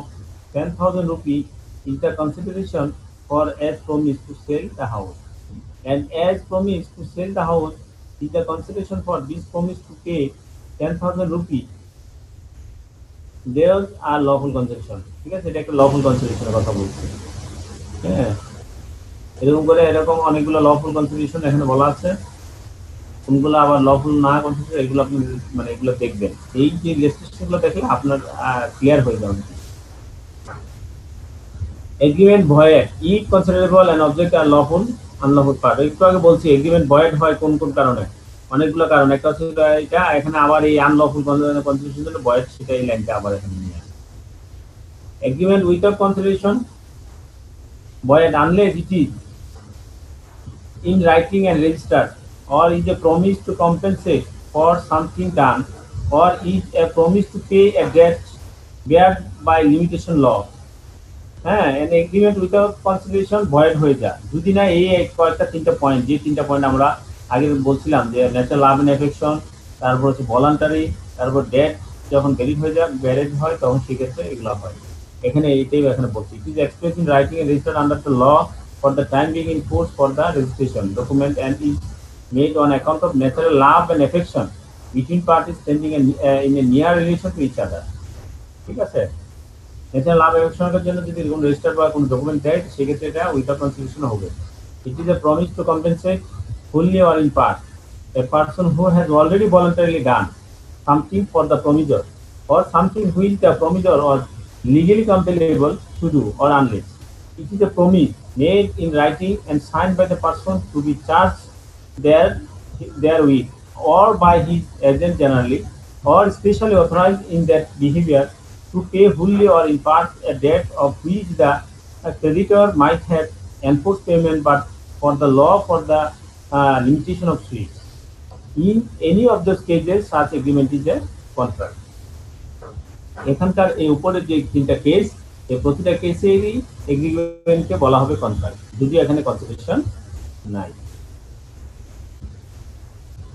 S1: 10,000 rupees is the consideration for as promised to sell the house, and as promised to sell the house is the consideration for this promise to pay 10,000 rupees. There's are lawful consideration, ঠিক আছে, এটা একটা লফুল কনসিডারেশনের কথা বলছি। হ্যাঁ, এরকম অনেকগুলো লফুল কনসিডারেশন এখানে বলা আছে, কোনগুলো আবার লফুল না কনসিডারেশন এগুলো আপনি মানে এগুলো দেখবেন, এই যে রেস্ট্রিকশনগুলো দেখলে আপনার ক্লিয়ার হয়ে যাবে। Agreement void if considerable and object are lawful unlawful part. একটু আগে বলছি এগ্রিমেন্ট ভয়েড হয় কোন কোন কারণে, অনেকগুলো কারণ। একটা হচ্ছে এটা এখানে আবার এই আনলফুল কনসিডারেশন জন্য ভয়েড, সেটা এই লাইনটা আবার এখানে নিয়ে আসে। Agreement without consideration void unless it is in writing and registered, or is a promise to compensate for something done, or is a promise to pay a debt beared by limitation law. হ্যাঁ, an agreement without consideration void হয়ে যায় যদি না এই কয়েকটা তিনটা পয়েন্ট, যে তিনটা পয়েন্ট আমরা আগে বলছিলাম যে ন্যাচারাল লাভ এন্ড অ্যাফেকশন, তারপর হচ্ছে ভলান্টারি, তারপর ডেট যখন ভ্যালিড হয়ে যায়, ভ্যালিড হয় তখন সেক্ষেত্রে এগুলো হয়। এখানে এইটাই এখানে বলছি, it is expressed in writing and registered under the law for the time being in force for the registration document and is made on account of natural love and affection between parties standing in a near relation to each other. ঠিক আছে, ন্যাচারাল লাভ অ্যাফেকশনের জন্য যদি কোনো রেজিস্টার বা কোনো ডকুমেন্ট দেয় সেক্ষেত্রে এটা উইথাউট কনসিডারেশন হবে। It is a promise to compensate fully or in part a person who has already voluntarily done something for the promisor, or something which the promisor was legally compellable to do, or unless it is a promise made in writing and signed by the person to be charged therewith, or by his agent generally, or specially authorized in that behavior to pay wholly or in part a debt of which the creditor might have enforced payment but for the law for the limitation of suit. In any of those cases, such agreement is a contract. এখানকার এই উপরে যে তিনটা কেস, এই প্রতিটা কেসেরই এগ্রিমেন্টকে বলা হবে কন্ট্রাক্ট, যদিও এখানে কনসিডারেশন নাই।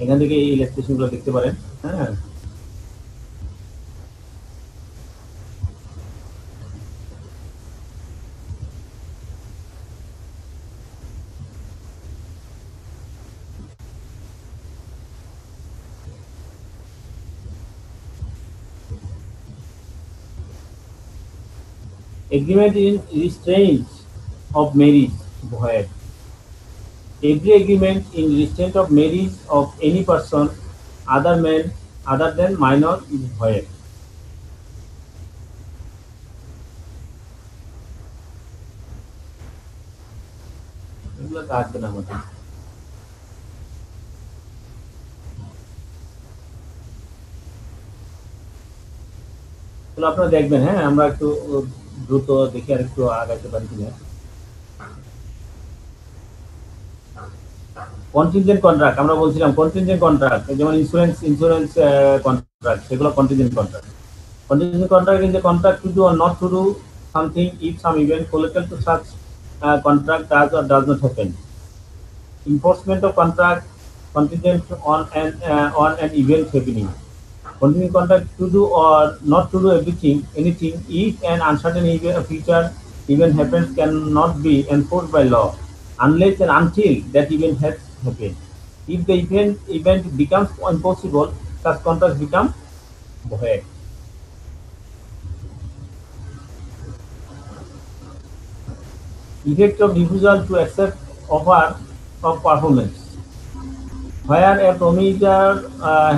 S1: এখান থেকে এই ইলাস্ট্রেশনগুলো দেখতে পারেন। হ্যাঁ, agreement in restraint of marriage void. Every agreement in restraint of marriage of any person other than minor is void. এগুলো কাটবে না আমাদের। আপনারা দেখবেন। হ্যাঁ, আমরা একটু দ্রুত দেখি আর একটু আগাইতে পারি কিনা। কন্টিনজেন্ট কন্ট্রাক্ট আমরা বলছিলাম, কন্টিনজেন্ট কন্ট্রাক্ট যেমন ইন্স্যুরেন্স কন্ট্রাক্ট, সেগুলো contingent contract. Contingent contract is a contract to do or not to do something if some event collateral to such contract does or does not happen. Enforcement of contract contingent on an event happening. Contingent contract to do or not to do anything if an uncertain future event happens cannot be enforced by law unless and until that event has happened. If the event becomes impossible, such contracts become void. Effect of refusal to accept offer of performance. Where a promiser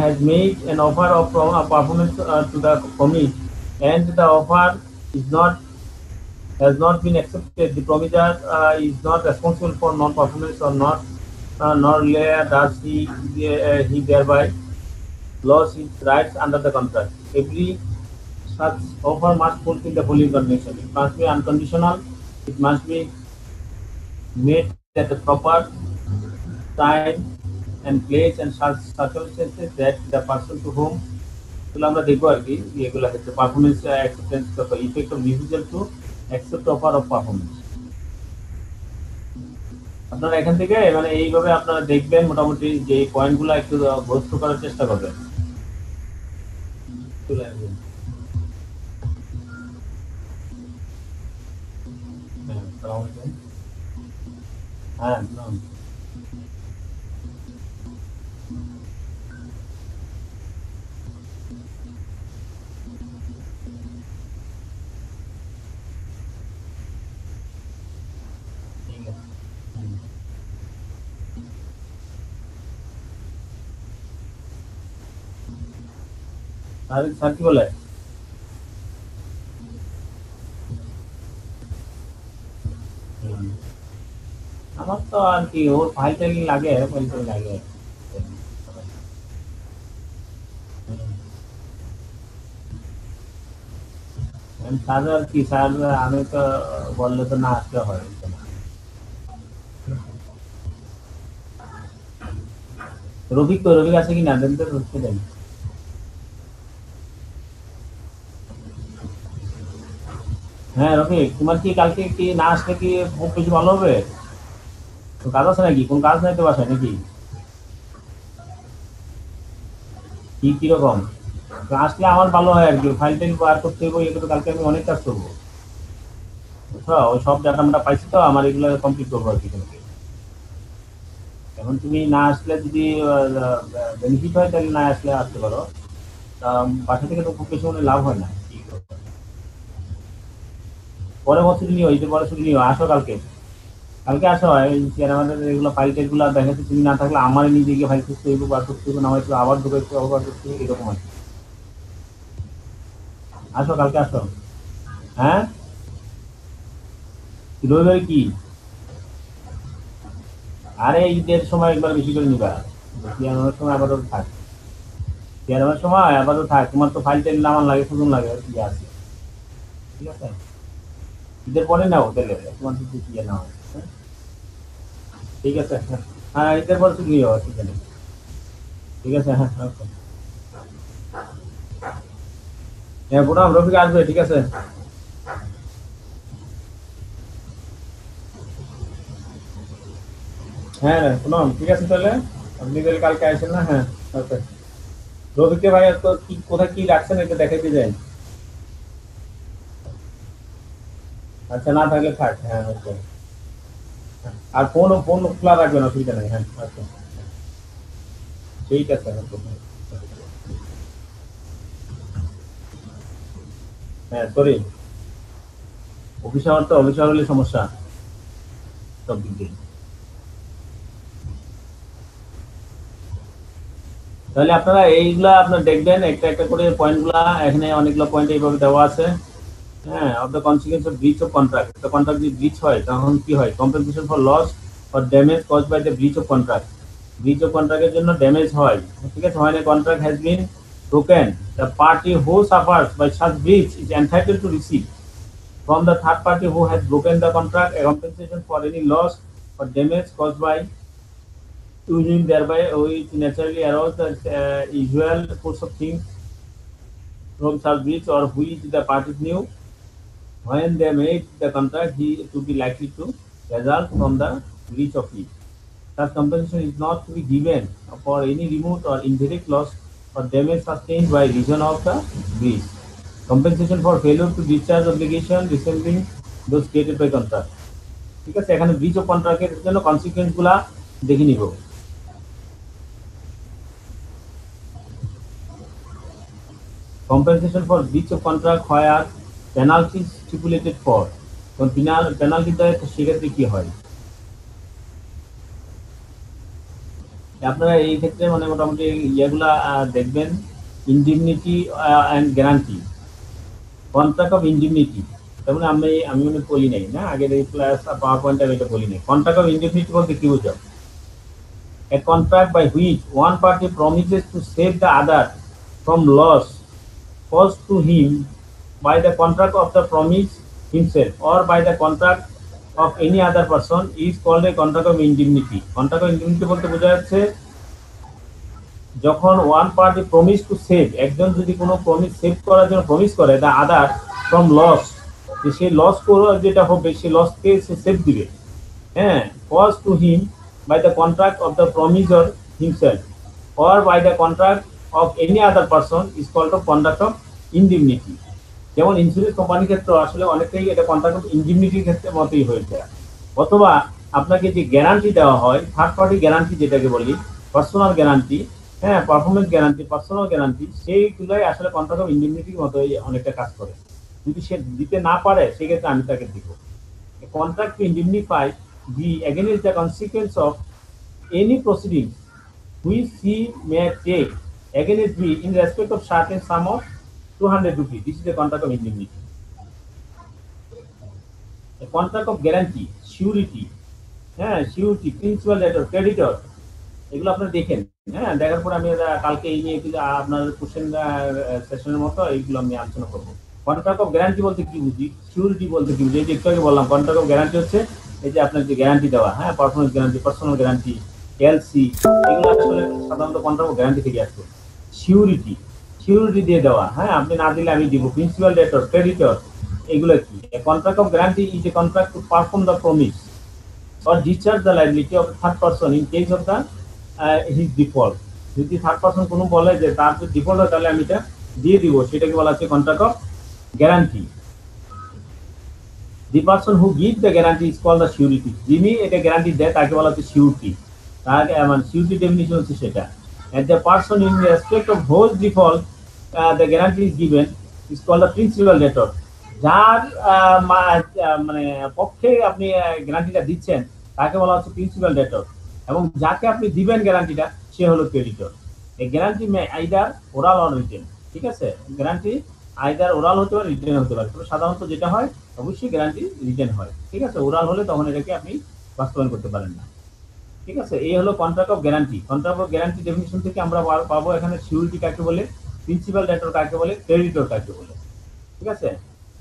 S1: has made an offer of performance to the promise and the offer has not been accepted, the promiser is not responsible for non-performance or nor does he thereby lose his rights under the contract. Every such offer must fulfill the following conditions. It must be unconditional. It must be made at the proper time and place and circumstances that the person to whom আমরা দেখবো আর কি এগুলো হচ্ছে পারফরমেন্স অ্যাকসেপ্টেন্স কত effect of refusal to accept offer of performance. আপনারা এখান থেকে মানে এইভাবে আপনারা দেখবেন, মোটামুটি যে পয়েন্টগুলো একটু গোস্ত করার চেষ্টা করবেন। হ্যাঁ, স্যার কি বলে? আমার তো আর কি ওর ফাইল টাইল লাগে, ফাইল টাইল লাগে। স্যার আর কি, স্যার আমি তো বললে তো না আসলে হয় না। রফিক তো, রফিক আছে কি না দেন তো, রফিক দেন। হ্যাঁ রফিক, তোমার কি কালকে কি না আসলে কি খুব বেশি ভালো হবে? তো কাজ আছে নাকি, কোন কাজ নাই তো বাসায় নাকি? কি কিরকম আসলে আমার ভালো হয় আর কি, ফাইল টাইল বার করতে হবে, এগুলো কালকে আমি অনেক কাজ করবো, বুঝছো? ওই সব ডাটা আমরা পাইছি তো, আমার এগুলো কমপ্লিট করবো আর কি। তোমাকে এখন তুমি না আসলে যদি বেনিফিট হয় তাহলে না আসলে আসতে পারো, বাসা থেকে তো খুব বেশি মনে লাভ হয় না। পরে বছর নিও, ঈদের পরে ছুটি নিও, আসো কালকে, কালকে আসো। আমাদের এগুলো ফাইল টাইল গুলো দেখাচ্ছে, তুমি না থাকলে আমার নিজে গিয়ে ফাইল করতে হইব, বার করতে হইব, নামাইতে আবার ঢুকাইতে আবার করতে হবে, এরকম আছে। আসো কালকে আসো। হ্যাঁ রবিবার কি? আরে ঈদের সময় একবার বেশি করে নিবা, চেয়ারম্যানের সময় আপাতত থাক, চেয়ারম্যানের সময় আপাতত থাক। তোমার তো ফাইল টাইল আমার লাগে, সুযোগ লাগে আর কি আছে, ঠিক আছে? ঈদের পরে নাও তাহলে, তোমার কিছু ইয়ে না হয়, ঠিক আছে? হ্যাঁ ঈদের পর ছুটি নিও, ঠিক আছে, ঠিক আছে। হ্যাঁ হ্যাঁ পুনম রফিক আসবে, ঠিক আছে? হ্যাঁ পুনম ঠিক আছে, তাহলে আপনি তাহলে কালকে আসেন না? হ্যাঁ ওকে। রফিককে ভাই তো কি কোথায় কি রাখছেন এটা দেখাইতে যান। আচ্ছা না থাকলে থাক, হ্যাঁ ওকে। আর ফোন খোলা রাখবেন, অসুবিধা নেই। হ্যাঁ আচ্ছা ঠিক আছে। হ্যাঁ সরি, অফিস আওয়ার তো, অফিস আওয়ার হলে সমস্যা সব দিক দিয়ে। তাহলে আপনারা এইগুলা আপনার দেখবেন একটা একটা করে পয়েন্টগুলা, এখানে অনেকগুলো পয়েন্ট এইভাবে দেওয়া আছে। হ্যাঁ, of the consequence of breach of contract, একটা কন্ট্রাক্ট যদি ব্রিচ হয় তখন কি হয়? Compensation for loss or damage caused by the breach of contract. Breach of কন্ট্রাক্টের জন্য ড্যামেজ হয়, ঠিক আছে? when a contract has been broken, the party who suffers by such breach is entitled to receive from the third party who has broken the contract a compensation for any loss or damage caused by using thereby which naturally arouse the usual course of things from such breach or which the parties knew when they made the contract he to be likely to result from the breach of it. Such compensation is not to be given for any remote or indirect loss or damage sustained by reason of the breach. Compensation for failure to discharge obligation resembling those created by contract. ঠিক আছে, এখানে ব্রিচ অফ কন্ট্রাক্টের জন্য কনসিকুয়েন্স গুলা দেখে নিব। Compensation for breach of contract where penalties stipulated for, কোন পেনাল্টি দেয় সেক্ষেত্রে কি হয়? আপনারা এই ক্ষেত্রে মানে মোটামুটি ইয়েগুলা দেখবেন, ইনডিমনিটি অ্যান্ড গ্যারান্টি, কন্ট্রাক্ট অফ ইনডিমনিটি। তার মানে আমি মনে বলি নাই না, আগের এই ক্লাস পাওয়ার পয়েন্টে আমি এটা বলি নাই। কন্ট্রাক্ট অফ ইনডিমনিটি বলতে কি বোঝাও? A contract by which one party promises to save the other from loss caused to him by the contract of the promise himself or by the contract of any other person is called a contract of indemnity. Contract of indemnity বলতে বোঝা যাচ্ছে যখন one party promise to save, একজন যদি কোনো প্রমিস সেভ করার জন্য প্রমিস করে দ্য আদার ফ্রম লস, যে সে লস করে যেটা হবে সে লসকে সে সেভ দিবে, হ্যাঁ, cause to him by the contract of the promisor himself or by the contract of any other person is called a contract of indemnity. যেমন ইন্স্যুরেন্স কোম্পানির ক্ষেত্রে আসলে অনেকটাই এটা কন্ট্রাক্ট অফ ইনডিমনিটির ক্ষেত্রে মতই হয়ে যায়। অথবা আপনাকে যে গ্যারান্টি দেওয়া হয়, থার্ড পার্টি গ্যারান্টি যেটাকে বলি, পার্সোনাল গ্যারান্টি, হ্যাঁ, পারফরমেন্স গ্যারান্টি, পার্সোনাল গ্যারান্টি, সেইগুলোই আসলে কন্ট্রাক্ট অফ ইনডিমনিটির মতোই অনেকটা কাজ করে। যদি সে দিতে না পারে সেক্ষেত্রে আমি তাকে দিব। Contract to indemnify the against the consequence of any proceedings which he may take against B in respect of certain sum of 200 rupees. This is a contract of indemnity. A contract of guarantee, surety, surety, principal debtor, creditor, এগুলো আপনারা দেখেন। দেখার পর আমি কালকে এই নিয়ে আপনার কোশ্চেন সেশনের মতো এইগুলো আমি আলোচনা করবো। কন্ট্রাক্ট অফ গ্যারান্টি বলতে কি বুঝি, সিউরিটি বলতে কি বুঝি, এই যে একটু আগে বললাম কন্ট্রাক্ট অফ গ্যারান্টি হচ্ছে এই যে আপনার যে গ্যারান্টি দেওয়া, performance guarantee, personal guarantee, LC, এগুলো আসলে সাধারণত কন্ট্রাক্ট অফ গ্যারান্টি থেকে আসবে। সিউরিটি, সিউরিটি দিয়ে দেওয়া, আপনি না দিলে আমি দিব। প্রিন্সিপাল ডেটর, ক্রেডিটর, এগুলো কি? Contract of guarantee is a contract to perform the promise or discharge the liability of a third person in case of the his default. যদি থার্ড পারসন কোনো বলে যে তার যদি ডিফল্ট হয় তাহলে আমি এটা দিয়ে দিব, সেটাকে বলা হচ্ছে contract of guarantee. The person who give the guarantee is called the surety. যিনি এটা গ্যারান্টি দেয় তাকে বলা হচ্ছে সিউরিটি। তার মানে সিউরিটি ডেফিনিশন হচ্ছে সেটা। And the person in respect of whose default the guarantee is given is called the principal debtor. যার মানে পক্ষে আপনি গ্যারান্টিটা দিচ্ছেন তাকে বলা হচ্ছে প্রিন্সিপাল ডেটর, এবং যাকে আপনি দিবেন গ্যারান্টিটা সে হলো ক্রেডিটর। এই guarantee May either oral or written, ঠিক আছে? গ্যারান্টি আইদার ওরাল হতে পারে, রিটেন হতে পারে। তবে সাধারণত যেটা হয় অবশ্যই গ্যারান্টি রিটেন হয়, ঠিক আছে? ওরাল হলে তখন এটাকে আপনি বাস্তবায়ন করতে পারেন না, ঠিক আছে? এই হলো contract of guarantee. Contract of guarantee definition থেকে আমরা পাবো এখানে সিউরিটি কাকে বলে, প্রিন্সিপাল ডেটর কাকে বলে, ক্রেডিটর কাকে বলে, ঠিক আছে?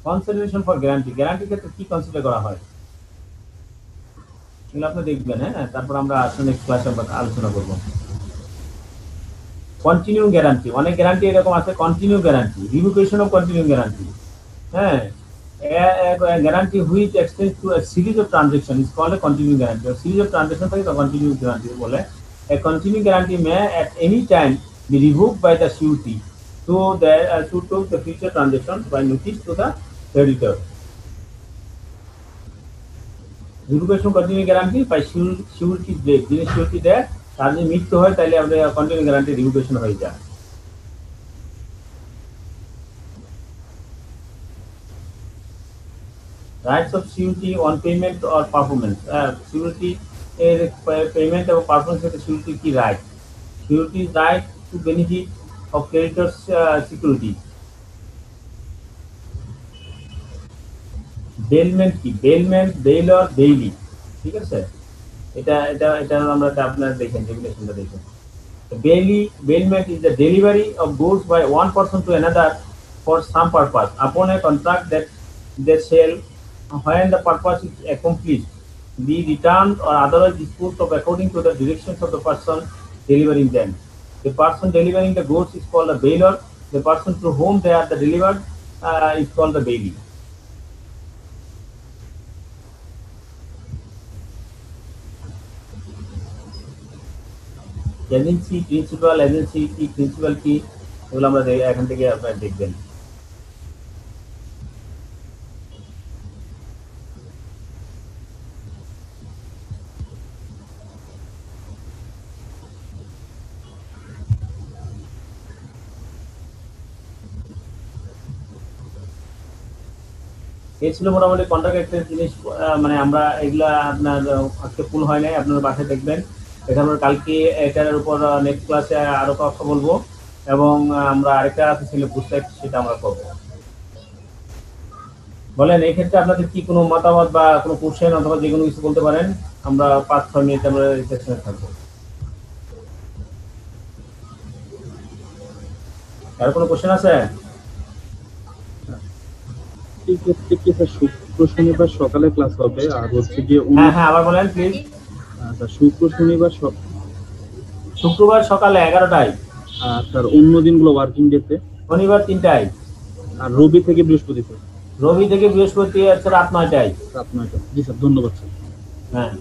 S1: কনসিডারেশন ফর গ্যারান্টি, গ্যারান্টির ক্ষেত্রে কি কনসিডার করা হয় এগুলো আপনি দেখবেন। তারপর আমরা নেক্সট ক্লাসে আলোচনা করব। কন্টিনিউ গ্যারান্টি, অনেক গ্যারান্টি এরকম আছে। Continue guarantee, revocation of continue guarantee, guarantee which extends to a series of transactions is called a continuing guarantee. A series of transactions থাকে তো কন্টিনিউ গ্যারান্টি বলে। A continuing guarantee may at any time be revoked by the surety to the future transaction by notice to the creditor. Revocation continuing guarantee by surety break, যিনি surety দেয় তার যদি মৃত্যু হয় তাহলে আমাদের continuing guarantee revocation হয়ে যায়। Rights of surety on payment or performance, surety এর পেমেন্ট এবং পারফরম্যান্স এর surety কি right? Surety right to benefit of creditors security. বেলমেন্ট কি? বেলমেন্ট, বেইলর, বেইলি, ঠিক আছে? এটা এটা এটা আমরা আপনারা দেখেন, রেগুলেশনটা দেখেন। Bailment is the delivery of goods by one person to another for some purpose upon a contract that they shall, when the purpose is accomplished, be returned or otherwise disposed of according to the directions of the person delivering them. The person delivering the goods is called the bailor. The person to whom they are delivered is called the bailey. Agency, principal, agency কি, প্রিন্সিপাল কি, এগুলো আমরা এখান থেকে আপনারা দেখবেন। এই ছিল মোটামুটি কন্ট্রাক্ট একটা জিনিস। মানে আমরা এগুলা আপনার আজকে ফুল হয় নাই, আপনারা বাসায় দেখবেন। এখানে কালকে এটার উপর নেক্সট ক্লাসে আরো কথা বলবো, এবং আমরা আরেকটা আছে সিলেবাস সেটা আমরা করবো। বলেন এই ক্ষেত্রে আপনাদের কি কোনো মতামত বা কোনো কোশ্চেন অথবা যে কোনো কিছু বলতে পারেন। আমরা 5-6 মিনিট আমরা সেশনে থাকবো। আর কোনো কোশ্চেন আছে?
S13: এই ক্ষেত্রে কি স্যার শুক্র শনিবার সকালে ক্লাস হবে? আর হচ্ছে কি
S1: হ্যাঁ আবার বলেন প্লিজ।
S13: আচ্ছা,
S1: শুক্রবার সকালে 11টায়।
S13: আর স্যার অন্য দিনগুলো ওয়ার্কিং ডেতে?
S1: শনিবার 3টায়।
S13: আর রবি থেকে বৃহস্পতি স্যার?
S1: রবি থেকে বৃহস্পতি হচ্ছে রাত 9টায়।
S13: রাত 9টা। জি স্যার, ধন্যবাদ স্যার।
S1: হ্যাঁ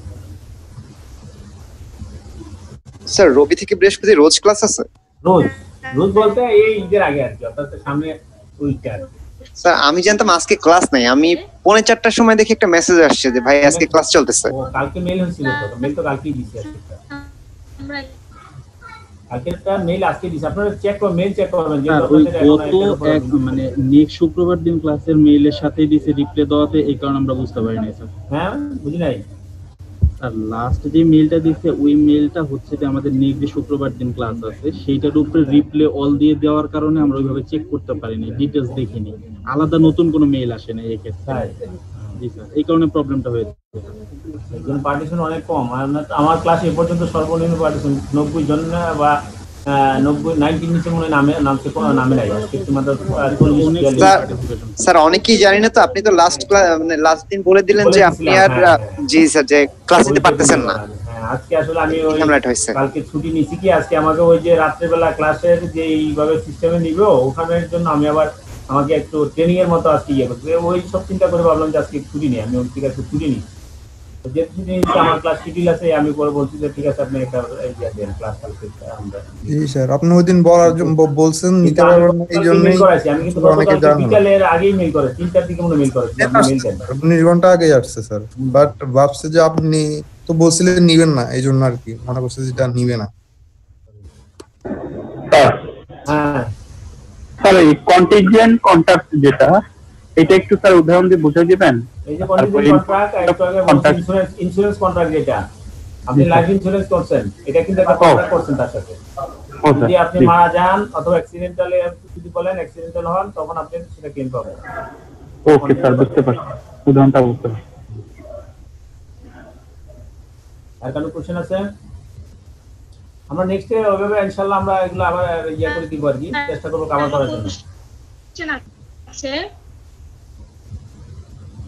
S14: স্যার, রবি থেকে বৃহস্পতি রোজ ক্লাস আছে?
S1: রোজ বলতে এই ঈদের আগে আর কি, অর্থাৎ সামনে উইকটা।
S14: স্যার আমি জানতাম আজকে ক্লাস নাই। আমি 3:45টার সময় দেখি একটা মেসেজ আসছে যে ভাই আজকে ক্লাস চলতেছে।
S1: ও কালকে মেইল হয়েছিল তো, মেইল তো কালকেই দিছি আজকে। কালকেটা মেইল আজকে দিছি, আপনারা চেক করবেন, মেইল চেক করবেন যে
S13: মানে নেক্সট শুক্রবার দিন ক্লাসের মেইলের সাথেই দিছে রিপ্লাই দেওয়াতে, এই কারণে আমরা বুঝতে পারি নাই স্যার।
S1: হ্যাঁ বুঝি নাই।
S13: আর লাস্ট যে মেইলটা দিচ্ছে ওই মেইলটা হচ্ছে যে আমাদের নেক্সট যে শুক্রবার দিন ক্লাস আছে সেইটার উপরে রিপ্লে অল দিয়ে দেওয়ার কারণে আমরা ওইভাবে চেক করতে পারিনি, ডিটেলস দেখিনি, আলাদা নতুন কোনো মেইল আসে না এই ক্ষেত্রে। জি স্যার, এই কারণে প্রবলেমটা হয়েছে।
S1: একজন পার্টিশন অনেক কম, আমার ক্লাসে এ পর্যন্ত সর্বনিম্ন পার্টিশন 90 জন বা 90 নিচে মনে নামছে কোনো নামে নাই।
S14: স্যার অনেকেই জানি না, তো আপনি তো লাস্ট ক্লাস মানে লাস্ট দিন বলে দিলেন যে আপনি আর জি স্যার যে ক্লাস দিতে পারতেছেন না।
S1: আজকে আসলে আমি ওই কালকে ছুটি নিছি কি আজকে আমাকে ওই যে রাত্রেবেলা ক্লাসের যে এইভাবে সিস্টেমে নিবে ওখানের জন্য আমি আবার আমাকে একটু ট্রেনিং এর মতো আজকে ইয়ে করতে ওই সব চিন্তা করে ভাবলাম যে আজকে ছুটি নেই, আমি ঠিক আছে ছুটি নিই। যে ছুটি নিচ্ছি আমার ক্লাস শিডিউল আছে, আমি পরে বলছি যে ঠিক আছে আপনি একটা ক্লাস কালকে আমরা।
S9: জি স্যার, আপনি ওইদিন বলার জন্য বলছেন নিতে পারবেন না, এই জন্যই
S1: করেছি আমি কিন্তু অনেকে জানেন বিকালের আগেই মেইল করে 3টার দিকে মনে মেইল করে
S9: আপনি ঘন্টা আগে আসছে স্যার, বাট ভাবছে যে আপনি তো বলছিলেন নিবেন না, এই জন্য আর কি মনে করছে যেটা নিবে না।
S1: হ্যাঁ
S6: স্যার এই কন্টিনজেন্ট কন্ট্রাক্ট যেটা এটা একটু স্যার উদাহরণ দিয়ে বুঝিয়ে দিবেন।
S1: এই যে কন্টিনজেন্ট কন্ট্রাক্ট ইন্স্যুরেন্স কন্ট্রাক্ট যেটা আপনি লাইফ ইন্স্যুরেন্স করছেন এটা কিন্তু একটা কন্ট্রাক্ট করছেন তার সাথে। যদি আপনি মারা যান অথবা অ্যাক্সিডেন্টালি যদি বলেন অ্যাক্সিডেন্টাল হন তখন আপনি সেটা ক্লেম পাবেন।
S6: ওকে স্যার, বুঝতে পারছি, উদাহরণটা বুঝতে পারছি।
S1: আর কোনো কোশ্চেন আছে? আমরা নেক্সট ওইভাবে ইনশাআল্লাহ আমরা এগুলো আবার ইয়ে করে দিব আর কি, চেষ্টা করব কভার করার জন্য।
S12: আছে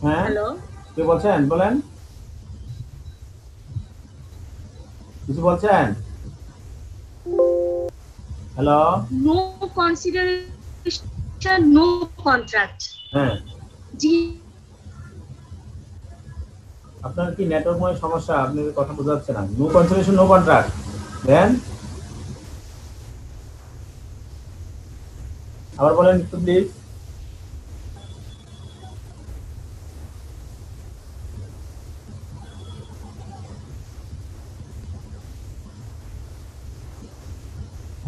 S1: হ্যাঁ হ্যালো কি বলছেন বলেন, কিছু বলছেন? Hello
S12: no consideration no contract.
S1: হ্যাঁ
S12: জি
S1: আপনার কি নেটওয়ার্ক সমস্যা, আপনার কথা বোঝা যাচ্ছে না। নো কনসিডারেশন নো কন্ট্রাক্ট দেন আবার বলেন একটু প্লিজ।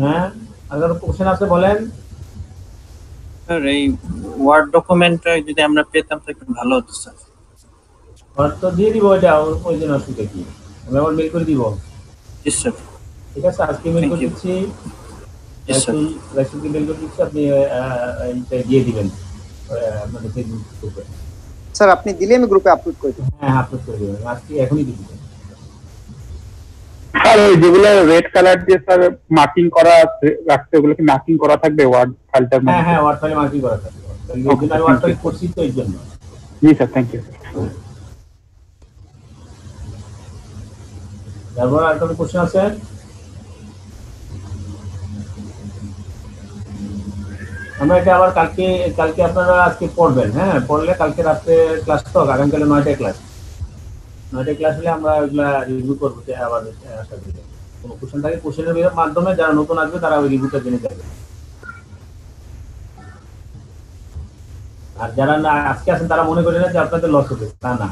S1: হ্যাঁ আর কোনো কোশ্চেন আছে বলেন।
S15: স্যার এই ওয়ার্ড ডকুমেন্টটা যদি আমরা পেতাম তো একটু ভালো হতো স্যার।
S1: ওয়ার্ড তো দিয়ে দিব, ওইটা ওই জন্য অসুবিধা কি, আমি আবার মেল করে দিব।
S15: জি স্যার
S1: ঠিক আছে আজকে মেল করে দিচ্ছি, রেসিপি মেল করে দিচ্ছি, আপনি এইটা দিয়ে দিবেন মানে ফেসবুক গ্রুপে।
S14: স্যার আপনি দিলে আমি গ্রুপে আপলোড করে দেব।
S1: হ্যাঁ আপলোড করে দেবেন, আজকে এখনই দিয়ে দিবেন।
S6: স্যার ওই যেগুলো রেড কালার দিয়ে স্যার মার্কিং করা রাখতে ওগুলো কি মার্কিং করা থাকবে ওয়ার্ড ফাইলটার মধ্যে?
S1: হ্যাঁ হ্যাঁ ওয়ার্ড ফাইলে মার্কিং করা থাকবে, এই জন্য আমি ওয়ার্ড ফাইল করছি তো এই জন্য।
S6: জি স্যার, থ্যাংক ইউ।
S1: তারপর আর কোনো কোশ্চেন আছে? আমরা এটা আবার কালকে আপনারা আজকে পড়বেন, হ্যাঁ পড়লে কালকে রাত্রে ক্লাস তো আগামীকালে 9টায় ক্লাস, 9টায় ক্লাস হলে আমরা এগুলা রিভিউ করবো যে আবার আশা করি কোনো কোশ্চেন থাকে কোশ্চেনের মাধ্যমে যারা নতুন আসবে তারা ওই রিভিউটা জেনে যাবে। আর যারা না আজকে আছেন তারা মনে করেন না যে আপনাদের লস হবে, তা না।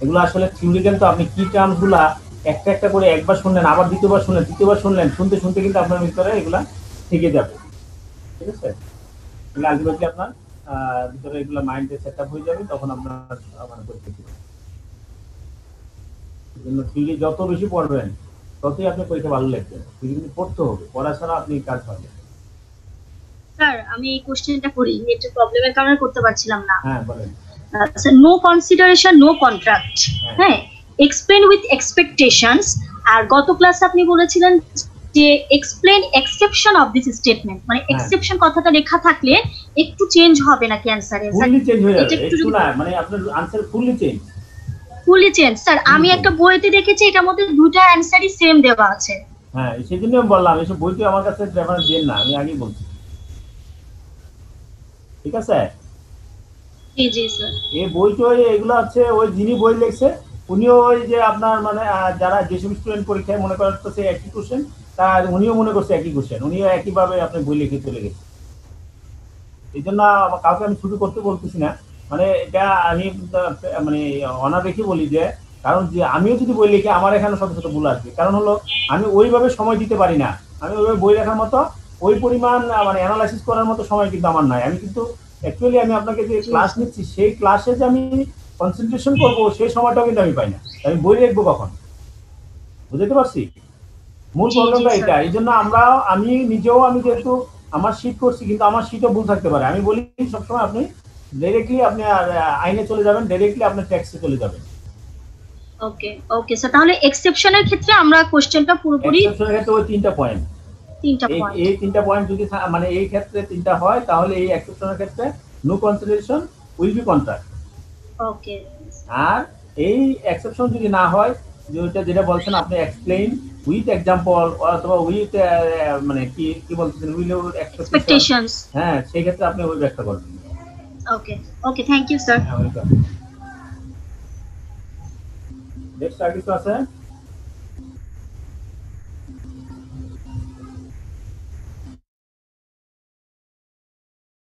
S1: এগুলো আসলে থিওরি, কিন্তু আপনি কি টার্মস গুলা একটা একটা করে একবার শুনলেন আবার দ্বিতীয়বার শুনলেন তৃতীয়বার শুনলেন, শুনতে শুনতে কিন্তু আপনার ভিতরে এগুলা থেকে যাবে। ঠিক আছে, এগুলো আলটিমেটলি আপনার ভিতরে এগুলো মাইন্ডে সেট আপ হয়ে যাবে, তখন আপনার মানে পরীক্ষা দিবেন। এজন্য থিওরি যত বেশি পড়বেন ততই আপনি পরীক্ষা ভালো লিখবেন। থিওরি কিন্তু পড়তে হবে, পড়া ছাড়া আপনি কাজ পাবেন।
S12: স্যার আমি এই কোশ্চেনটা করি, নেটের প্রবলেমের কারণে করতে পারছিলাম না।
S1: হ্যাঁ বলেন।
S12: Sir no consideration no contract, হ্যাঁ এক্সপ্লেন উইথ এক্সপেকটেশনস। আর গত ক্লাসে আপনি বলেছিলেন যে explain exception of this statement, মানে এক্সেপশন কথাটা লেখা থাকলে একটু চেঞ্জ হবে নাকি অ্যানসারে?
S1: ফুললি চেঞ্জ হয়ে যাবে, একটু না মানে আপনার answer fully change.
S12: Fully change sir, আমি একটা বইতে দেখেছি এটার মধ্যে দুটো অ্যানসারই সেম দেওয়া আছে।
S1: হ্যাঁ সেজন্য আমি বললাম এসব বইতে আমার কাছে রেফারেন্স দেন না, আমি আগেই বলছি। ঠিক আছে,
S12: জি জি স্যার।
S1: এই বইটা এগুলো হচ্ছে ওই যিনি বই লিখছে উনিও ওই যে আপনার মানে যারা যেসব স্টুডেন্ট পরীক্ষায় মনে করেন তো সে একই কোশ্চেন, তার উনিও মনে করছে একই কোশ্চেন, উনিও একইভাবে আপনি বই লিখে চলে গেছে। এই জন্য কাউকে আমি ছুটি করতে বলতেছি না, মানে এটা আমি মানে অনার রেখে বলি যে কারণ যে আমিও যদি বই লিখি আমার এখানে শত শত ভুল আসবে, কারণ হলো আমি ওইভাবে সময় দিতে পারি না, আমি ওইভাবে বই লেখার মতো ওই পরিমাণ মানে অ্যানালাইসিস করার মতো সময় কিন্তু আমার নাই। আমি কিন্তু অ্যাকচুয়ালি আমি আপনাকে যে ক্লাস নিচ্ছি সেই ক্লাসে যে আমি কনসেন্ট্রেশন করবো সেই সময়টাও কিন্তু আমি পাই না, আমি বই লিখবো কখন? বুঝতে পারছি মূল
S12: জি,
S1: প্রবলেমটা
S12: জি,
S1: এটা।
S12: স্যার।
S1: এই জন্য আমি যেহেতু আমার শীট করছি, কিন্তু আমার শীটও ভুল থাকতে পারে। আমি বলি সবসময় আপনি ডাইরেক্টলি আপনি আইনে চলে যাবেন, ডাইরেক্টলি আপনি ট্যাক্সে চলে যাবেন।
S12: ওকে ওকে স্যার, তাহলে এক্সেপশনের ক্ষেত্রে আমরা কোশ্চেনটা পুরোপুরি
S1: এক্সেপশনের ক্ষেত্রে ওই তিনটা পয়েন্ট,
S12: পয়েন্ট।
S1: এই তিনটা পয়েন্ট যদি মানে এই ক্ষেত্রে তিনটা হয়, তাহলে এই এক্সেপশনের ক্ষেত্রে no consideration will be contract.
S12: Okay
S1: আর এই এক্সেপশন যদি না হয়, যেটা বলছেন আপনি এক্সপ্লেইন উইথ এক্সাম্পল অথবা উইথ মানে কি বলছেন উইথ
S12: এক্সপেকটেশনস,
S1: হ্যাঁ, সেই ক্ষেত্রে আপনি ওই ব্যাখ্যা করবেন।
S12: ওকে ওকে, থ্যাংক ইউ স্যার।
S1: নেক্সট আর কিছু আছে?